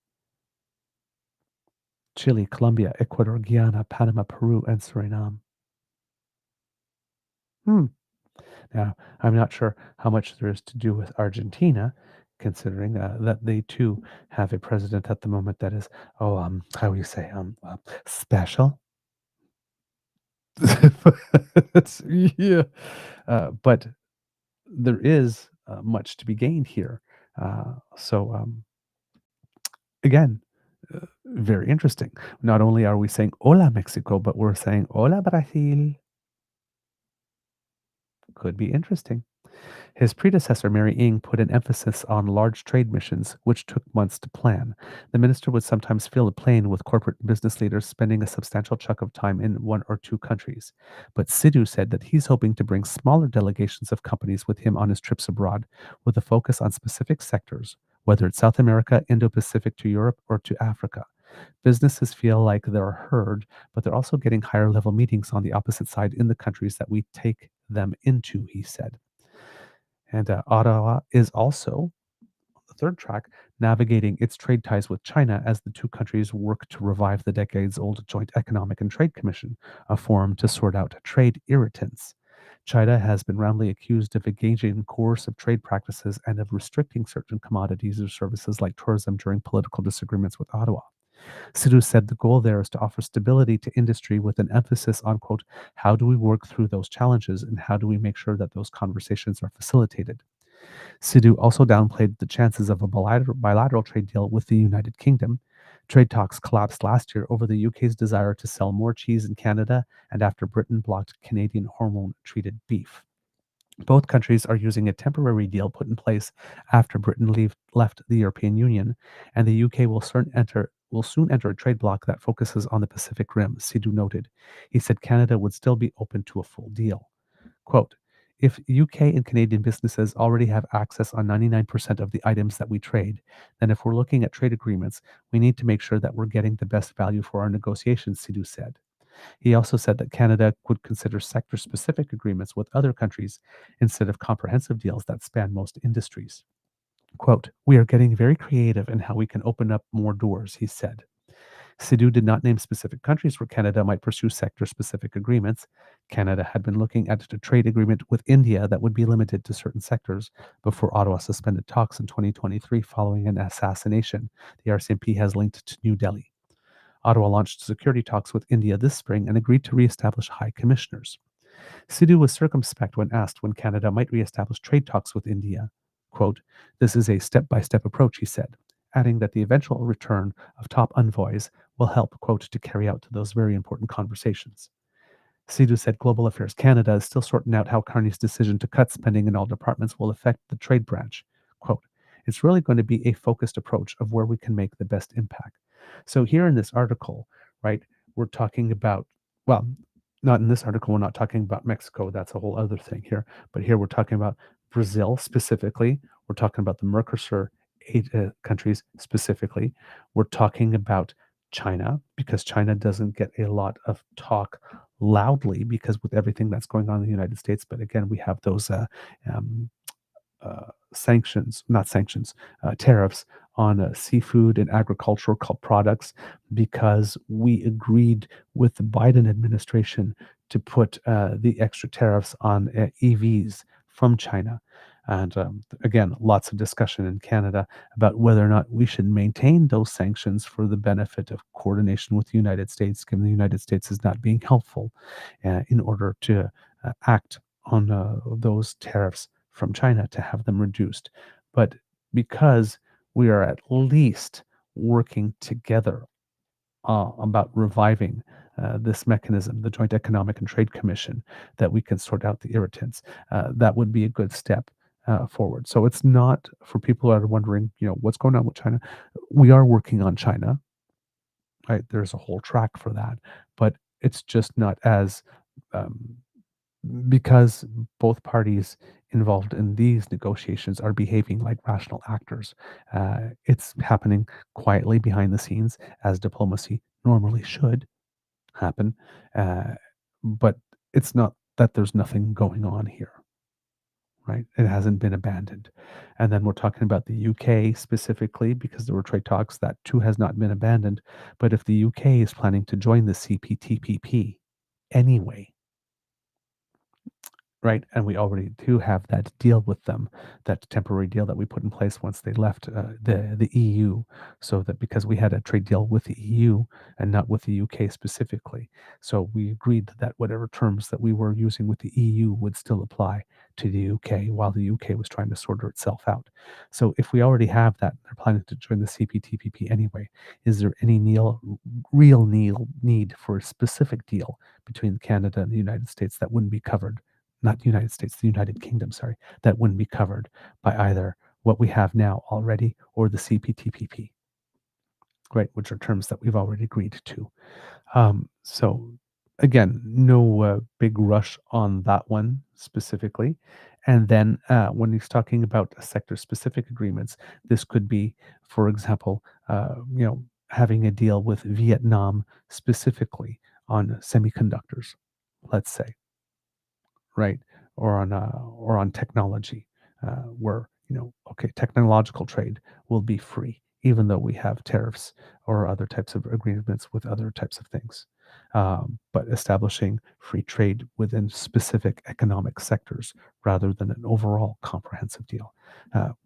Chile, Colombia, Ecuador, Guyana, Panama, Peru, and Suriname. Now, I'm not sure how much there is to do with Argentina, considering that they too have a president at the moment that is, how do you say, special. Yeah, but there is much to be gained here. Again, very interesting. Not only are we saying Hola Mexico, but we're saying Hola Brazil. Could be interesting. His predecessor, Mary Ng, put an emphasis on large trade missions, which took months to plan. The minister would sometimes fill a plane with corporate business leaders, spending a substantial chunk of time in one or two countries. But Sidhu said that he's hoping to bring smaller delegations of companies with him on his trips abroad, with a focus on specific sectors, whether it's South America, Indo-Pacific to Europe, or to Africa. Businesses feel like they're heard, but they're also getting higher level meetings on the opposite side in the countries that we take them into, he said. And Ottawa is also, the third track, navigating its trade ties with China as the two countries work to revive the decades-old Joint Economic and Trade Commission, a forum to sort out trade irritants. China has been roundly accused of engaging in coercive trade practices and of restricting certain commodities or services like tourism during political disagreements with Ottawa. Sidhu said the goal there is to offer stability to industry with an emphasis on, quote, how do we work through those challenges and how do we make sure that those conversations are facilitated? Sidhu also downplayed the chances of a bilateral trade deal with the United Kingdom. Trade talks collapsed last year over the UK's desire to sell more cheese in Canada and after Britain blocked Canadian hormone-treated beef. Both countries are using a temporary deal put in place after Britain left the European Union, and the UK will will soon enter a trade bloc that focuses on the Pacific Rim, Sidhu noted. He said Canada would still be open to a full deal. Quote, if UK and Canadian businesses already have access on 99% of the items that we trade, then if we're looking at trade agreements, we need to make sure that we're getting the best value for our negotiations, Sidhu said. He also said that Canada would consider sector-specific agreements with other countries instead of comprehensive deals that span most industries. Quote, we are getting very creative in how we can open up more doors, he said. Sidhu did not name specific countries where Canada might pursue sector-specific agreements. Canada had been looking at a trade agreement with India that would be limited to certain sectors before Ottawa suspended talks in 2023 following an assassination the RCMP has linked to New Delhi. Ottawa launched security talks with India this spring and agreed to re-establish high commissioners. Sidhu was circumspect when asked when Canada might re-establish trade talks with India. Quote, this is a step-by-step approach, he said, adding that the eventual return of top envoys will help, quote, to carry out those very important conversations. Sidhu said Global Affairs Canada is still sorting out how Carney's decision to cut spending in all departments will affect the trade branch. Quote, it's really going to be a focused approach of where we can make the best impact. So here in this article, right, we're talking about, well, not in this article, we're not talking about Mexico. That's a whole other thing here. But here we're talking about Brazil specifically. We're talking about the Mercosur countries specifically. We're talking about China, because China doesn't get a lot of talk loudly because with everything that's going on in the United States. But again, we have those tariffs on seafood and agricultural products because we agreed with the Biden administration to put the extra tariffs on EVs from China. And again, lots of discussion in Canada about whether or not we should maintain those sanctions for the benefit of coordination with the United States, given the United States is not being helpful in order to act on those tariffs from China to have them reduced. But because we are at least working together about reviving this mechanism, the Joint Economic and Trade Commission, that we can sort out the irritants, that would be a good step forward. So it's not, for people that are wondering, what's going on with China. We are working on China, right? There's a whole track for that, but it's just not as because both parties involved in these negotiations are behaving like rational actors. It's happening quietly behind the scenes, as diplomacy normally should happen. But it's not that there's nothing going on here, right? It hasn't been abandoned. And then we're talking about the UK specifically, because there were trade talks, that too has not been abandoned. But if the UK is planning to join the CPTPP anyway, right? And we already do have that deal with them, that temporary deal that we put in place once they left the EU, so that because we had a trade deal with the EU and not with the UK specifically. So we agreed that whatever terms that we were using with the EU would still apply to the UK while the UK was trying to sort itself out. So if we already have that, they're planning to join the CPTPP anyway, is there any real need for a specific deal between Canada and the United States that wouldn't be covered? Not the United States, the United Kingdom, sorry, that wouldn't be covered by either what we have now already or the CPTPP, right, which are terms that we've already agreed to. So again, no big rush on that one specifically. And then when he's talking about sector-specific agreements, this could be, for example, having a deal with Vietnam specifically on semiconductors, let's say, right, or on technology, where technological trade will be free, even though we have tariffs or other types of agreements with other types of things. But establishing free trade within specific economic sectors rather than an overall comprehensive deal,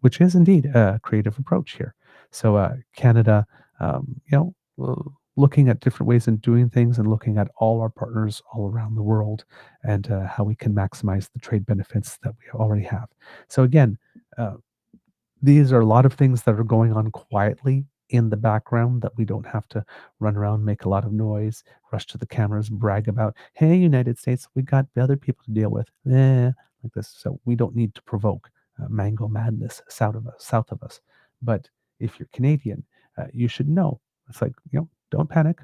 which is indeed a creative approach here. So Canada, looking at different ways in doing things and looking at all our partners all around the world and how we can maximize the trade benefits that we already have. So again, these are a lot of things that are going on quietly in the background that we don't have to run around, make a lot of noise, rush to the cameras, brag about, hey, United States, we got other people to deal with, like this. So we don't need to provoke mango madness south of us. But if you're Canadian, you should know It's like, don't panic,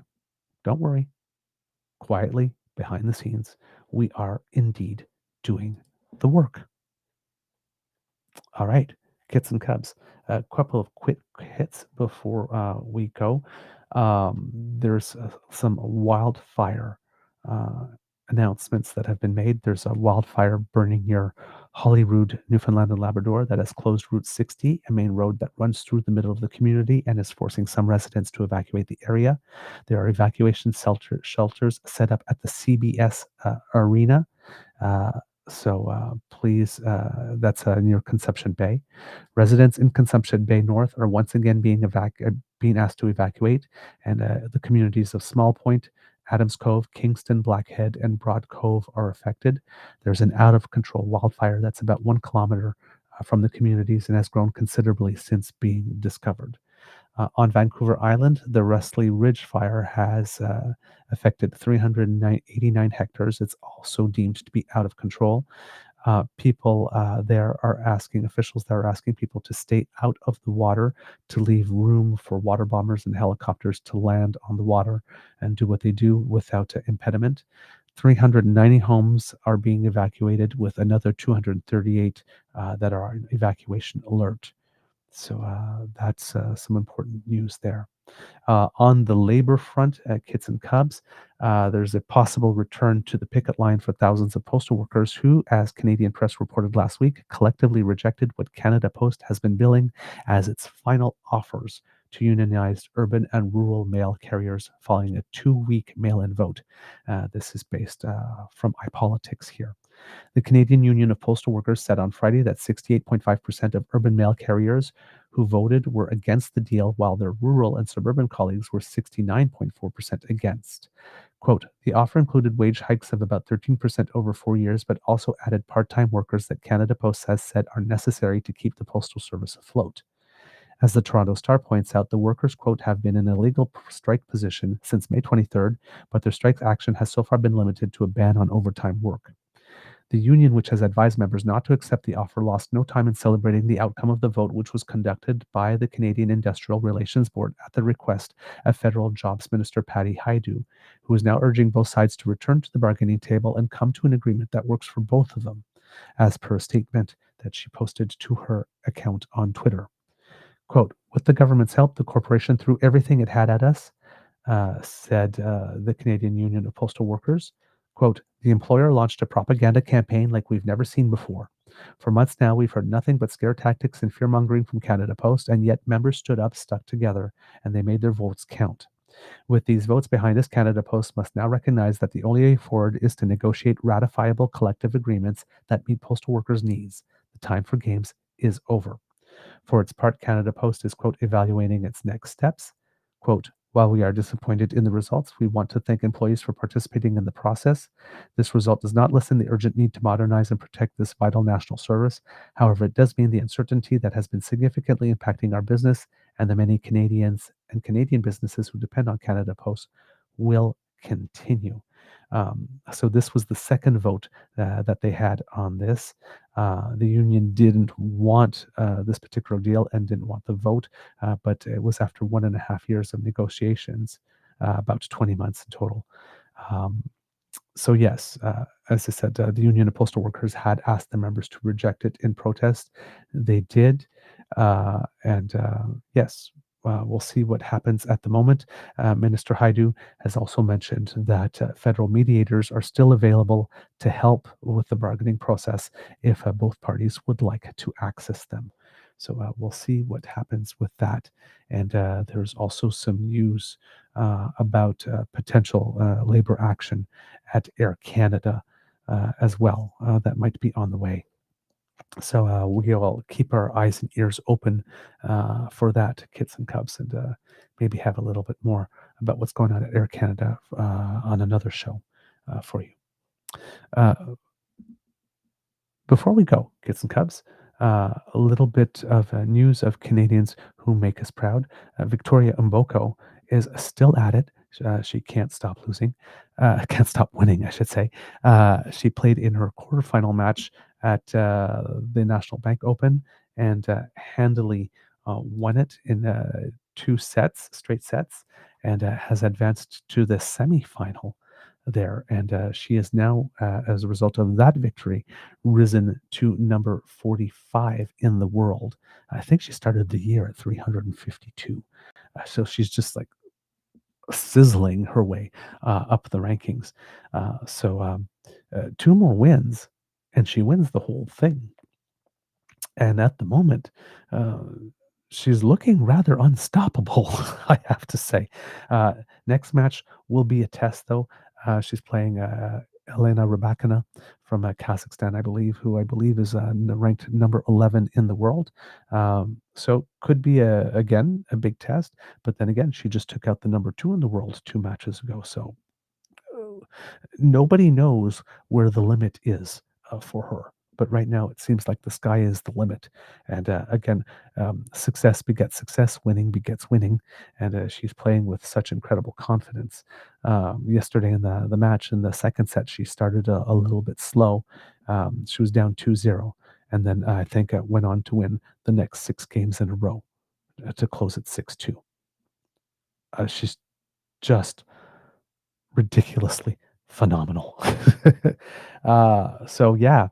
don't worry. Quietly, behind the scenes, we are indeed doing the work. All right, kits and cubs. A couple of quick hits before we go. There's some wildfire uh, announcements that have been made. There's a wildfire burning near Holyrood, Newfoundland and Labrador, that has closed Route 60, a main road that runs through the middle of the community and is forcing some residents to evacuate the area. There are evacuation shelters set up at the CBS Arena. Please, that's near Consumption Bay. Residents in Consumption Bay North are once again being asked to evacuate, and the communities of Small Point, Adams Cove, Kingston, Blackhead, and Broad Cove are affected. There's an out-of-control wildfire that's about 1 kilometer from the communities and has grown considerably since being discovered. On Vancouver Island, the Rustley Ridge fire has affected 389 hectares. It's also deemed to be out of control. Officials there are asking people to stay out of the water, to leave room for water bombers and helicopters to land on the water and do what they do without impediment. 390 homes are being evacuated, with another 238 that are on evacuation alert. So that's some important news there. On the labor front at Kits and Cubs, there's a possible return to the picket line for thousands of postal workers who, as Canadian Press reported last week, collectively rejected what Canada Post has been billing as its final offers to unionized urban and rural mail carriers following a 2-week mail-in vote. This is based from iPolitics here. The Canadian Union of Postal Workers said on Friday that 68.5% of urban mail carriers who voted were against the deal, while their rural and suburban colleagues were 69.4% against. Quote, the offer included wage hikes of about 13% over 4 years, but also added part-time workers that Canada Post has said are necessary to keep the postal service afloat. As the Toronto Star points out, the workers, quote, have been in a legal strike position since May 23rd, but their strike action has so far been limited to a ban on overtime work. The union, which has advised members not to accept the offer, lost no time in celebrating the outcome of the vote, which was conducted by the Canadian Industrial Relations Board at the request of Federal Jobs Minister Patty Hajdu, who is now urging both sides to return to the bargaining table and come to an agreement that works for both of them, as per a statement that she posted to her account on Twitter. Quote, with the government's help, the corporation threw everything it had at us, said the Canadian Union of Postal Workers. Quote, the employer launched a propaganda campaign like we've never seen before. For months now, we've heard nothing but scare tactics and fear-mongering from Canada Post, and yet members stood up, stuck together, and they made their votes count. With these votes behind us, Canada Post must now recognize that the only way forward is to negotiate ratifiable collective agreements that meet postal workers' needs. The time for games is over. For its part, Canada Post is, quote, evaluating its next steps. Quote, while we are disappointed in the results, we want to thank employees for participating in the process. This result does not lessen the urgent need to modernize and protect this vital national service. However, it does mean the uncertainty that has been significantly impacting our business and the many Canadians and Canadian businesses who depend on Canada Post will continue. So this was the second vote that they had on this. The union didn't want this particular deal and didn't want the vote, but it was after 1.5 years of negotiations, about 20 months in total. So yes, as I said, the Union of Postal Workers had asked the members to reject it in protest. They did, yes, we'll see what happens at the moment. Minister Hajdu has also mentioned that federal mediators are still available to help with the bargaining process if both parties would like to access them. So we'll see what happens with that. And there's also some news about potential labor action at Air Canada as well that might be on the way. So we'll keep our eyes and ears open for that, Kits and Cubs, and maybe have a little bit more about what's going on at Air Canada on another show for you. Before we go, Kits and Cubs, a little bit of news of Canadians who make us proud. Victoria Mboko is still at it. She can't stop losing, can't stop winning, I should say. She played in her quarterfinal match at the National Bank Open and handily won it in 2 straight sets, and has advanced to the semifinal there. And she is now, as a result of that victory, risen to number 45 in the world. I think she started the year at 352. So she's just like sizzling her way up the rankings. Two more wins, and she wins the whole thing. And at the moment, uh, she's looking rather unstoppable, I have to say. Next match will be a test, though. She's playing Elena Rybakina from Kazakhstan, I believe, who I believe is ranked number 11 in the world. So could be, again, a big test. But then again, she just took out the number 2 in the world 2 matches ago. So nobody knows where the limit is for her. But right now, it seems like the sky is the limit. And again, success begets success, winning begets winning. And she's playing with such incredible confidence. Yesterday in the match, in the second set, she started a little bit slow. She was down 2-0. And then I think went on to win the next 6 games in a row to close at 6-2. She's just ridiculously phenomenal. So yeah,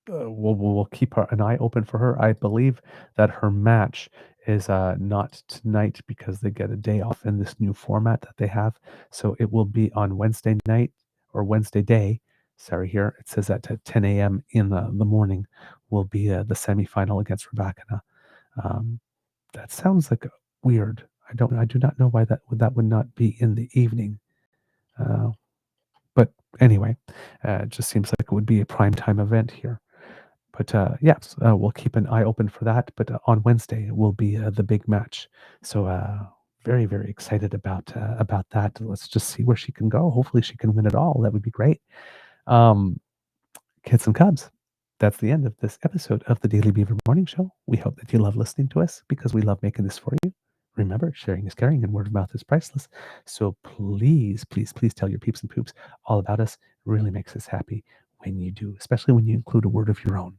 we'll keep an eye open for her. I believe that her match is not tonight because they get a day off in this new format that they have. So it will be on Wednesday night or Wednesday day. Sorry, here it says at 10 a.m. in the morning will be the semifinal against Rybakina. That sounds like weird. I do not know why that would not be in the evening. But anyway, it just seems like it would be a primetime event here. But yes, we'll keep an eye open for that. But on Wednesday will be the big match. So very, very excited about that. Let's just see where she can go. Hopefully she can win it all. That would be great. Kids and Cubs, that's the end of this episode of the Daily Beaver Morning Show. We hope that you love listening to us because we love making this for you. Remember, sharing is caring and word of mouth is priceless. So please, please, please tell your peeps and poops all about us. It really makes us happy when you do, especially when you include a word of your own.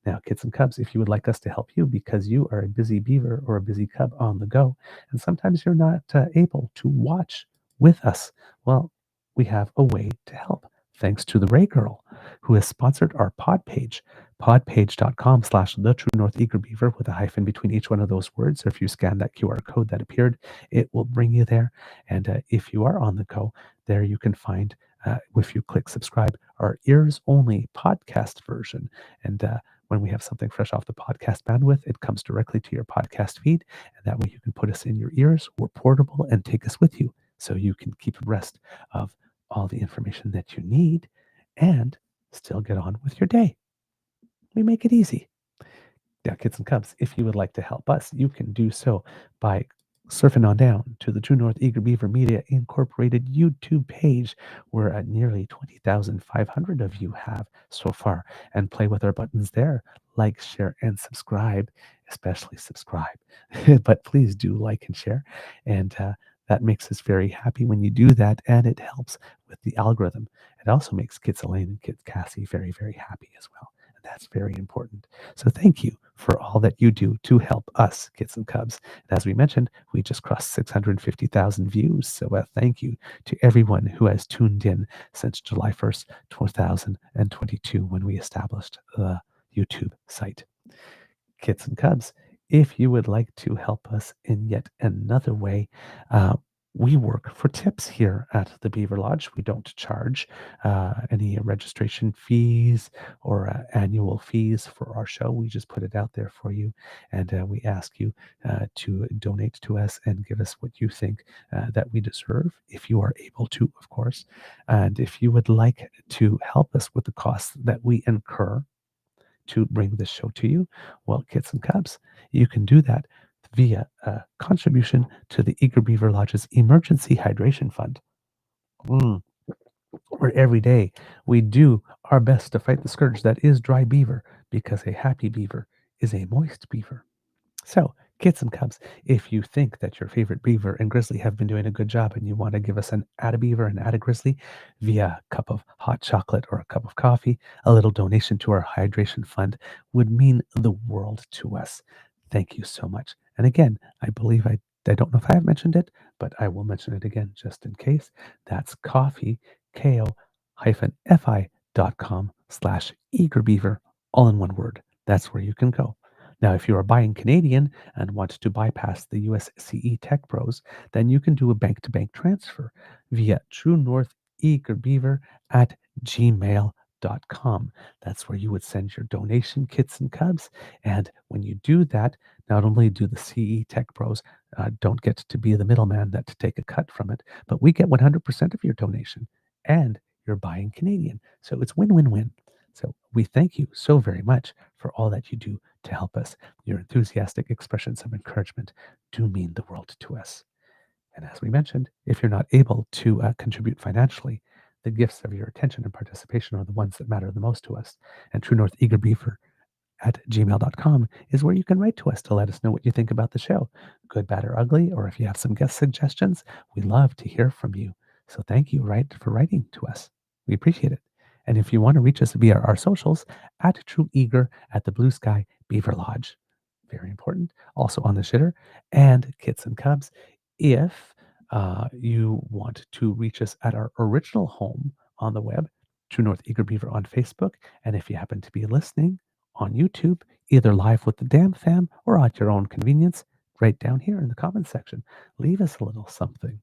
Now, kids and cubs, if you would like us to help you because you are a busy beaver or a busy cub on the go, and sometimes you're not able to watch with us, well, we have a way to help. Thanks to the Ray Girl, who has sponsored our pod page, podpage.com/thetruenortheagerbeaver with a hyphen between each one of those words. Or if you scan that QR code that appeared, it will bring you there. And if you are on the go, there you can find, if you click subscribe, our ears only podcast version. And when we have something fresh off the podcast bandwidth, it comes directly to your podcast feed. And that way you can put us in your ears. We're portable and take us with you so you can keep abreast of all the information that you need and still get on with your day. We make it easy. Now, kids and cubs, if you would like to help us, you can do so by surfing on down to the True North Eager Beaver Media Incorporated YouTube page, where nearly 20,500 of you have so far, and play with our buttons there. Like, share, and subscribe, especially subscribe. But please do like and share. And that makes us very happy when you do that, and it helps with the algorithm. It also makes Kids Elaine and Kids Cassie very, very happy as well. And that's very important. So thank you for all that you do to help us, kids and cubs. And as we mentioned, we just crossed 650,000 views. So thank you to everyone who has tuned in since July 1st, 2022, when we established the YouTube site. Kids and cubs, if you would like to help us in yet another way, we work for tips here at the Beaver Lodge. We don't charge any registration fees or annual fees for our show. We just put it out there for you, and we ask you to donate to us and give us what you think that we deserve, if you are able to, of course. And if you would like to help us with the costs that we incur to bring this show to you, well, kids and cubs, you can do that via a contribution to the Eager Beaver Lodge's Emergency Hydration Fund, where every day we do our best to fight the scourge that is dry beaver, because a happy beaver is a moist beaver. So, kids and cubs, if you think that your favorite beaver and grizzly have been doing a good job and you want to give us an add a beaver and add a grizzly via a cup of hot chocolate or a cup of coffee, a little donation to our hydration fund would mean the world to us. Thank you so much. And again, I believe I don't know if I have mentioned it, but I will mention it again just in case. That's coffee, ko-fi.com/eagerbeaver, all in one word. That's where you can go. Now, if you are buying Canadian and want to bypass the U.S.CE Tech Bros, then you can do a bank-to-bank transfer via truenortheagerbeaver@gmail.com. That's where you would send your donation kits and cubs. And when you do that, not only do the CE Tech Bros don't get to be the middleman that to take a cut from it, but we get 100% of your donation and you're buying Canadian. So it's win-win-win. So we thank you so very much for all that you do to help us. Your enthusiastic expressions of encouragement do mean the world to us. And as we mentioned, if you're not able to contribute financially, the gifts of your attention and participation are the ones that matter the most to us. And True North Eager Beaver at gmail.com is where you can write to us to let us know what you think about the show, good, bad, or ugly, or if you have some guest suggestions, we love to hear from you. So thank you, for writing to us. We appreciate it. And if you want to reach us via our socials, at True Eager at the Blue Sky Beaver Lodge. Very important. Also on the shitter and Kits and Cubs. If you want to reach us at our original home on the web, True North Eager Beaver on Facebook, and if you happen to be listening on YouTube, either live with the DAMFAM or at your own convenience, right down here in the comments section, leave us a little something.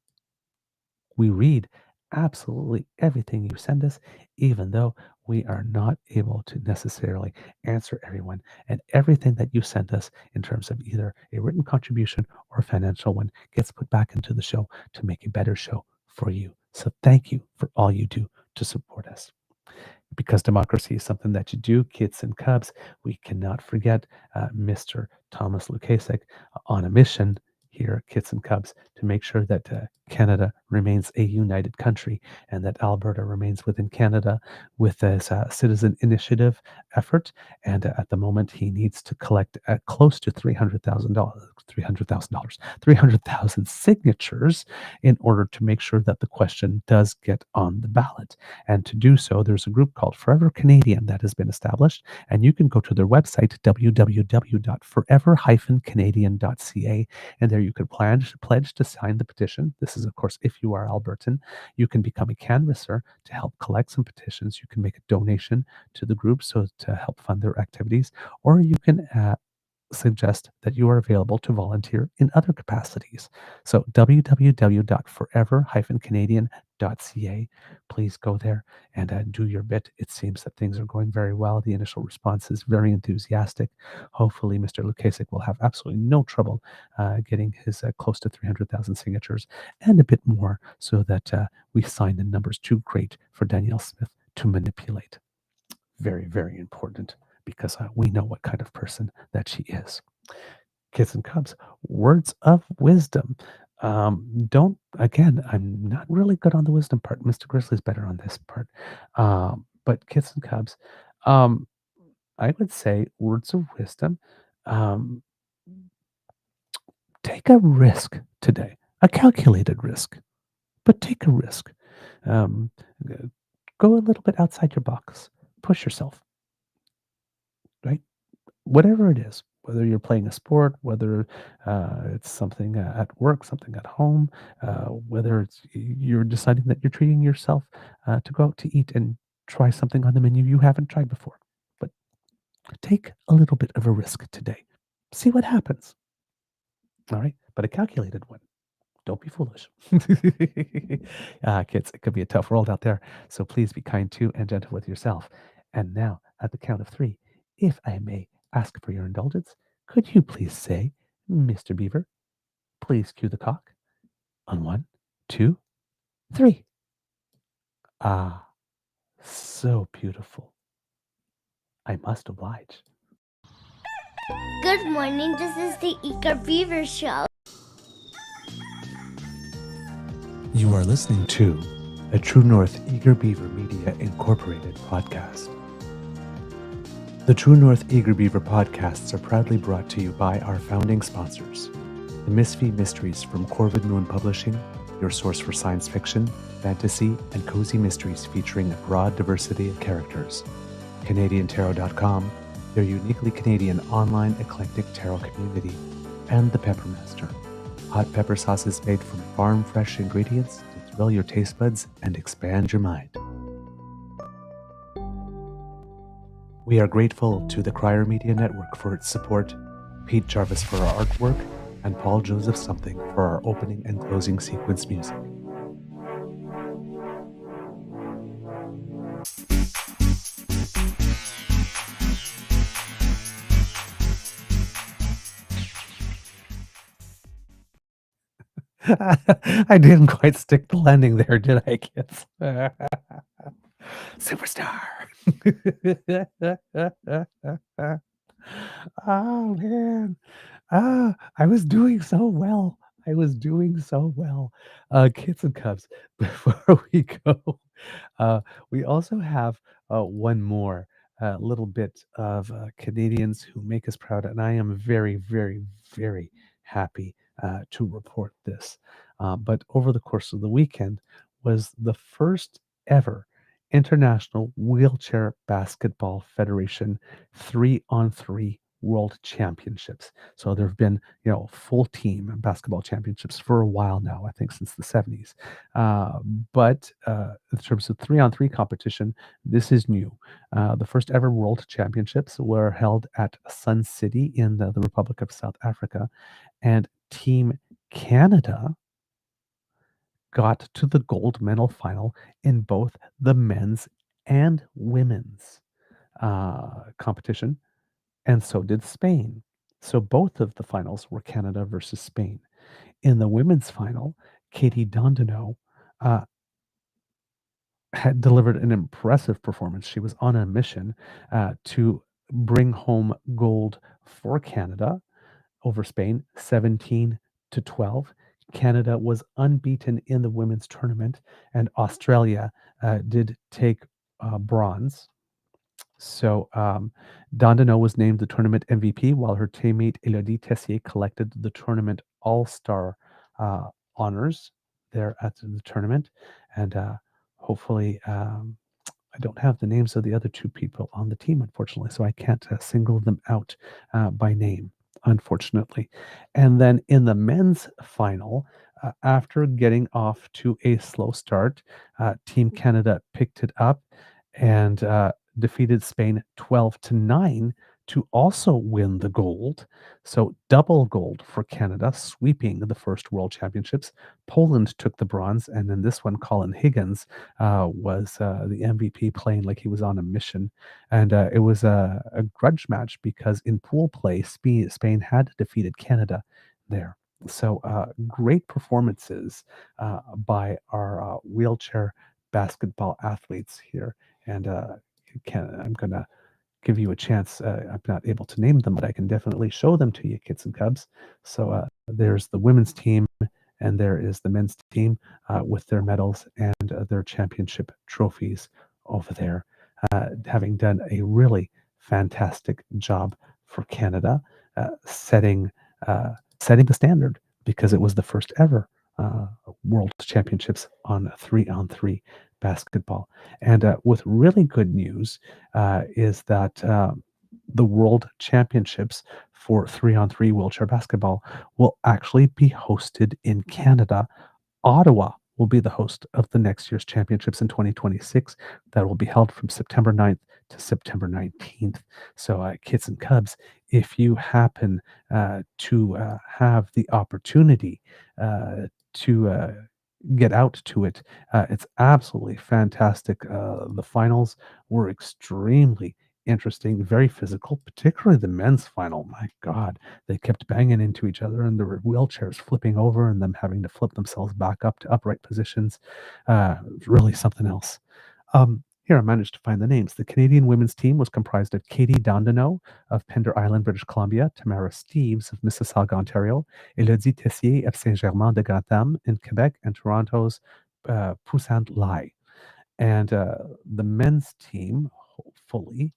We read absolutely everything you send us, even though we are not able to necessarily answer everyone. And everything that you send us in terms of either a written contribution or a financial one gets put back into the show to make a better show for you. So thank you for all you do to support us. Because democracy is something that you do, kids and cubs, we cannot forget Mr. Thomas Lukasik on a mission here, kids and cubs, to make sure that Canada remains a united country and that Alberta remains within Canada with this citizen initiative effort. And at the moment, he needs to collect close to $300,000 signatures in order to make sure that the question does get on the ballot. And to do so, there's a group called Forever Canadian that has been established, and you can go to their website, www.forever-canadian.ca, and there you can pledge to sign the petition. This is, of course, if you are Albertan. You can become a canvasser to help collect some petitions. You can make a donation to the group so to help fund their activities, or you can suggest that you are available to volunteer in other capacities. So www.forever-canadian.ca. Please go there and do your bit. It seems that things are going very well. The initial response is very enthusiastic. Hopefully, Mr. Lukasik will have absolutely no trouble getting his close to 300,000 signatures and a bit more so that we sign the numbers too great for Danielle Smith to manipulate. Very, very important, because we know what kind of person that she is. Kids and cubs, words of wisdom. I'm not really good on the wisdom part. Mr. Grizzly's better on this part. But kids and cubs, I would say words of wisdom. Take a risk today, a calculated risk, but take a risk. Go a little bit outside your box. Push yourself. Right? Whatever it is, whether you're playing a sport, whether it's something at work, something at home, whether you're deciding that you're treating yourself to go out to eat and try something on the menu you haven't tried before. But take a little bit of a risk today. See what happens. All right? But a calculated one. Don't be foolish. Kids, it could be a tough world out there. So please be kind to and gentle with yourself. And now, at the count of 3, if I may ask for your indulgence, could you please say, Mr. Beaver, please cue the cock on 1, 2, 3. Ah, so beautiful. I must oblige. Good morning, this is the Eager Beaver Show. You are listening to a True North Eager Beaver Media Incorporated podcast. The True North Eager Beaver podcasts are proudly brought to you by our founding sponsors, the Misfit Mysteries from Corvid Moon Publishing, your source for science fiction, fantasy, and cozy mysteries featuring a broad diversity of characters. CanadianTarot.com, their uniquely Canadian online eclectic tarot community. and the Peppermaster. Hot pepper sauce is made from farm-fresh ingredients to thrill your taste buds and expand your mind. We are grateful to the Crier Media Network for its support, Pete Jarvis for our artwork, and Paul Joseph Something for our opening and closing sequence music. I didn't quite stick the landing there, did I, kids? Superstar. Oh, man. I was doing so well. I was doing so well. Kids and Cubs, before we go, uh, we also have one more little bit of Canadians who make us proud, and I am very, very, very happy to report this. But over the course of the weekend was the first ever International Wheelchair Basketball Federation 3-on-3 World Championships. So there have been, full team basketball championships for a while now, I think since the 70s. But in terms of 3-on-3 competition, this is new. The first ever World Championships were held at Sun City in the Republic of South Africa, and Team Canada got to the gold medal final in both the men's and women's competition, and so did Spain. So both of the finals were Canada versus Spain. In the women's final, Katie Dondino had delivered an impressive performance. She was on a mission to bring home gold for Canada over Spain, 17-12. Canada was unbeaten in the women's tournament, and Australia did take bronze. So Dondino was named the tournament MVP, while her teammate Elodie Tessier collected the tournament all-star honors there at the tournament. And hopefully, I don't have the names of the other two people on the team, unfortunately, so I can't single them out by name, unfortunately. And then in the men's final, after getting off to a slow start, Team Canada picked it up and defeated Spain 12-9 to also win the gold. So double gold for Canada, sweeping the first World Championships. Poland took the bronze, and in this one, Colin Higgins was the MVP, playing like he was on a mission. And it was a grudge match because in pool play, Spain had defeated Canada there. So great performances by our wheelchair basketball athletes here. And I'm going to give you a chance. I'm not able to name them, but I can definitely show them to you, kids and cubs. So there's the women's team, and there is the men's team with their medals and their championship trophies over there, having done a really fantastic job for Canada, setting the standard, because it was the first ever World Championships on 3-on-3 basketball. And with really good news is that the World Championships for 3-on-3 wheelchair basketball will actually be hosted in Canada. Ottawa will be the host of the next year's championships in 2026. That will be held from September 9th to September 19th. So kids and cubs, if you happen to have the opportunity to get out to it, it's absolutely fantastic. The finals were extremely interesting, very physical, particularly the men's final. My God, they kept banging into each other, and there were wheelchairs flipping over and them having to flip themselves back up to upright positions. Really something else. Here, I managed to find the names. The Canadian women's team was comprised of Katie Dondino of Pender Island, British Columbia, Tamara Steeves of Mississauga, Ontario, Elodie Tessier of Saint-Germain-de-Gotham in Quebec, and Toronto's Poussant Lai. And the men's team, hopefully,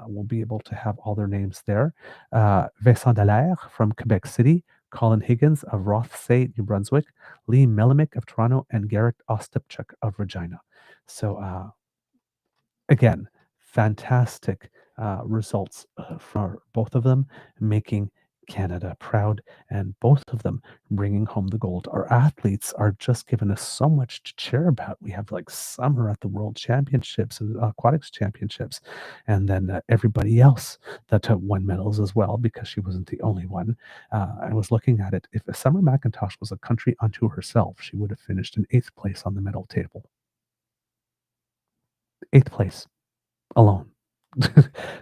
will be able to have all their names there. Vincent Dallaire from Quebec City, Colin Higgins of Rothsay, New Brunswick, Lee Melimick of Toronto, and Garrett Ostapchuk of Regina. So again, fantastic results for both of them, making Canada proud, and both of them bringing home the gold. Our athletes are just giving us so much to cheer about. We have like Summer at the World Championships, Aquatics Championships, and then everybody else that won medals as well, because she wasn't the only one. I was looking at it. If Summer McIntosh was a country unto herself, she would have finished in 8th place on the medal table. 8th place alone.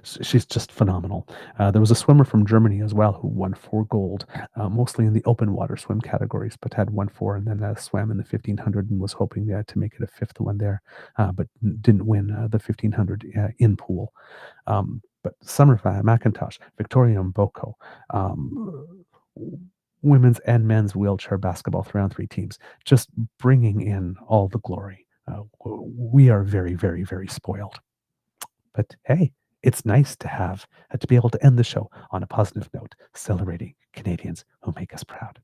She's just phenomenal. There was a swimmer from Germany as well who won 4 gold, mostly in the open water swim categories, but had won 4 and then swam in the 1500 and was hoping to make it a 5th one there, but didn't win the 1500 in pool. But Summer McIntosh, Victoria Mboko, women's and men's wheelchair basketball 3-on-3 teams, just bringing in all the glory. We are very, very, very spoiled. But hey, it's nice to be able to end the show on a positive note, celebrating Canadians who make us proud.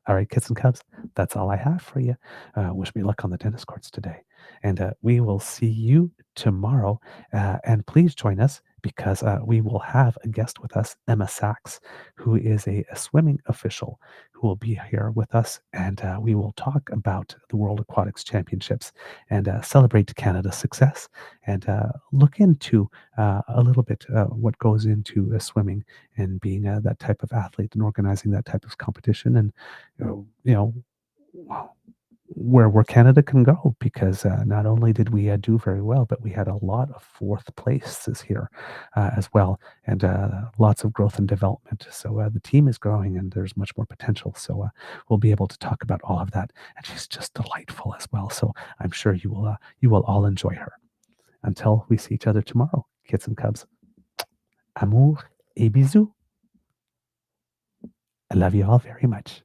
All right, kids and cubs, that's all I have for you. Wish me luck on the tennis courts today. And we will see you tomorrow. And please join us, because we will have a guest with us, Emma Sachs, who is a swimming official who will be here with us. And we will talk about the World Aquatics Championships and celebrate Canada's success, and look into a little bit what goes into swimming and being that type of athlete and organizing that type of competition, and where Canada can go, because not only did we do very well, but we had a lot of 4th places here as well, and lots of growth and development. So the team is growing, and there's much more potential. So we'll be able to talk about all of that, and she's just delightful as well. So I'm sure you will all enjoy her. Until we see each other tomorrow, kids and cubs, amour et bisous. I love you all very much.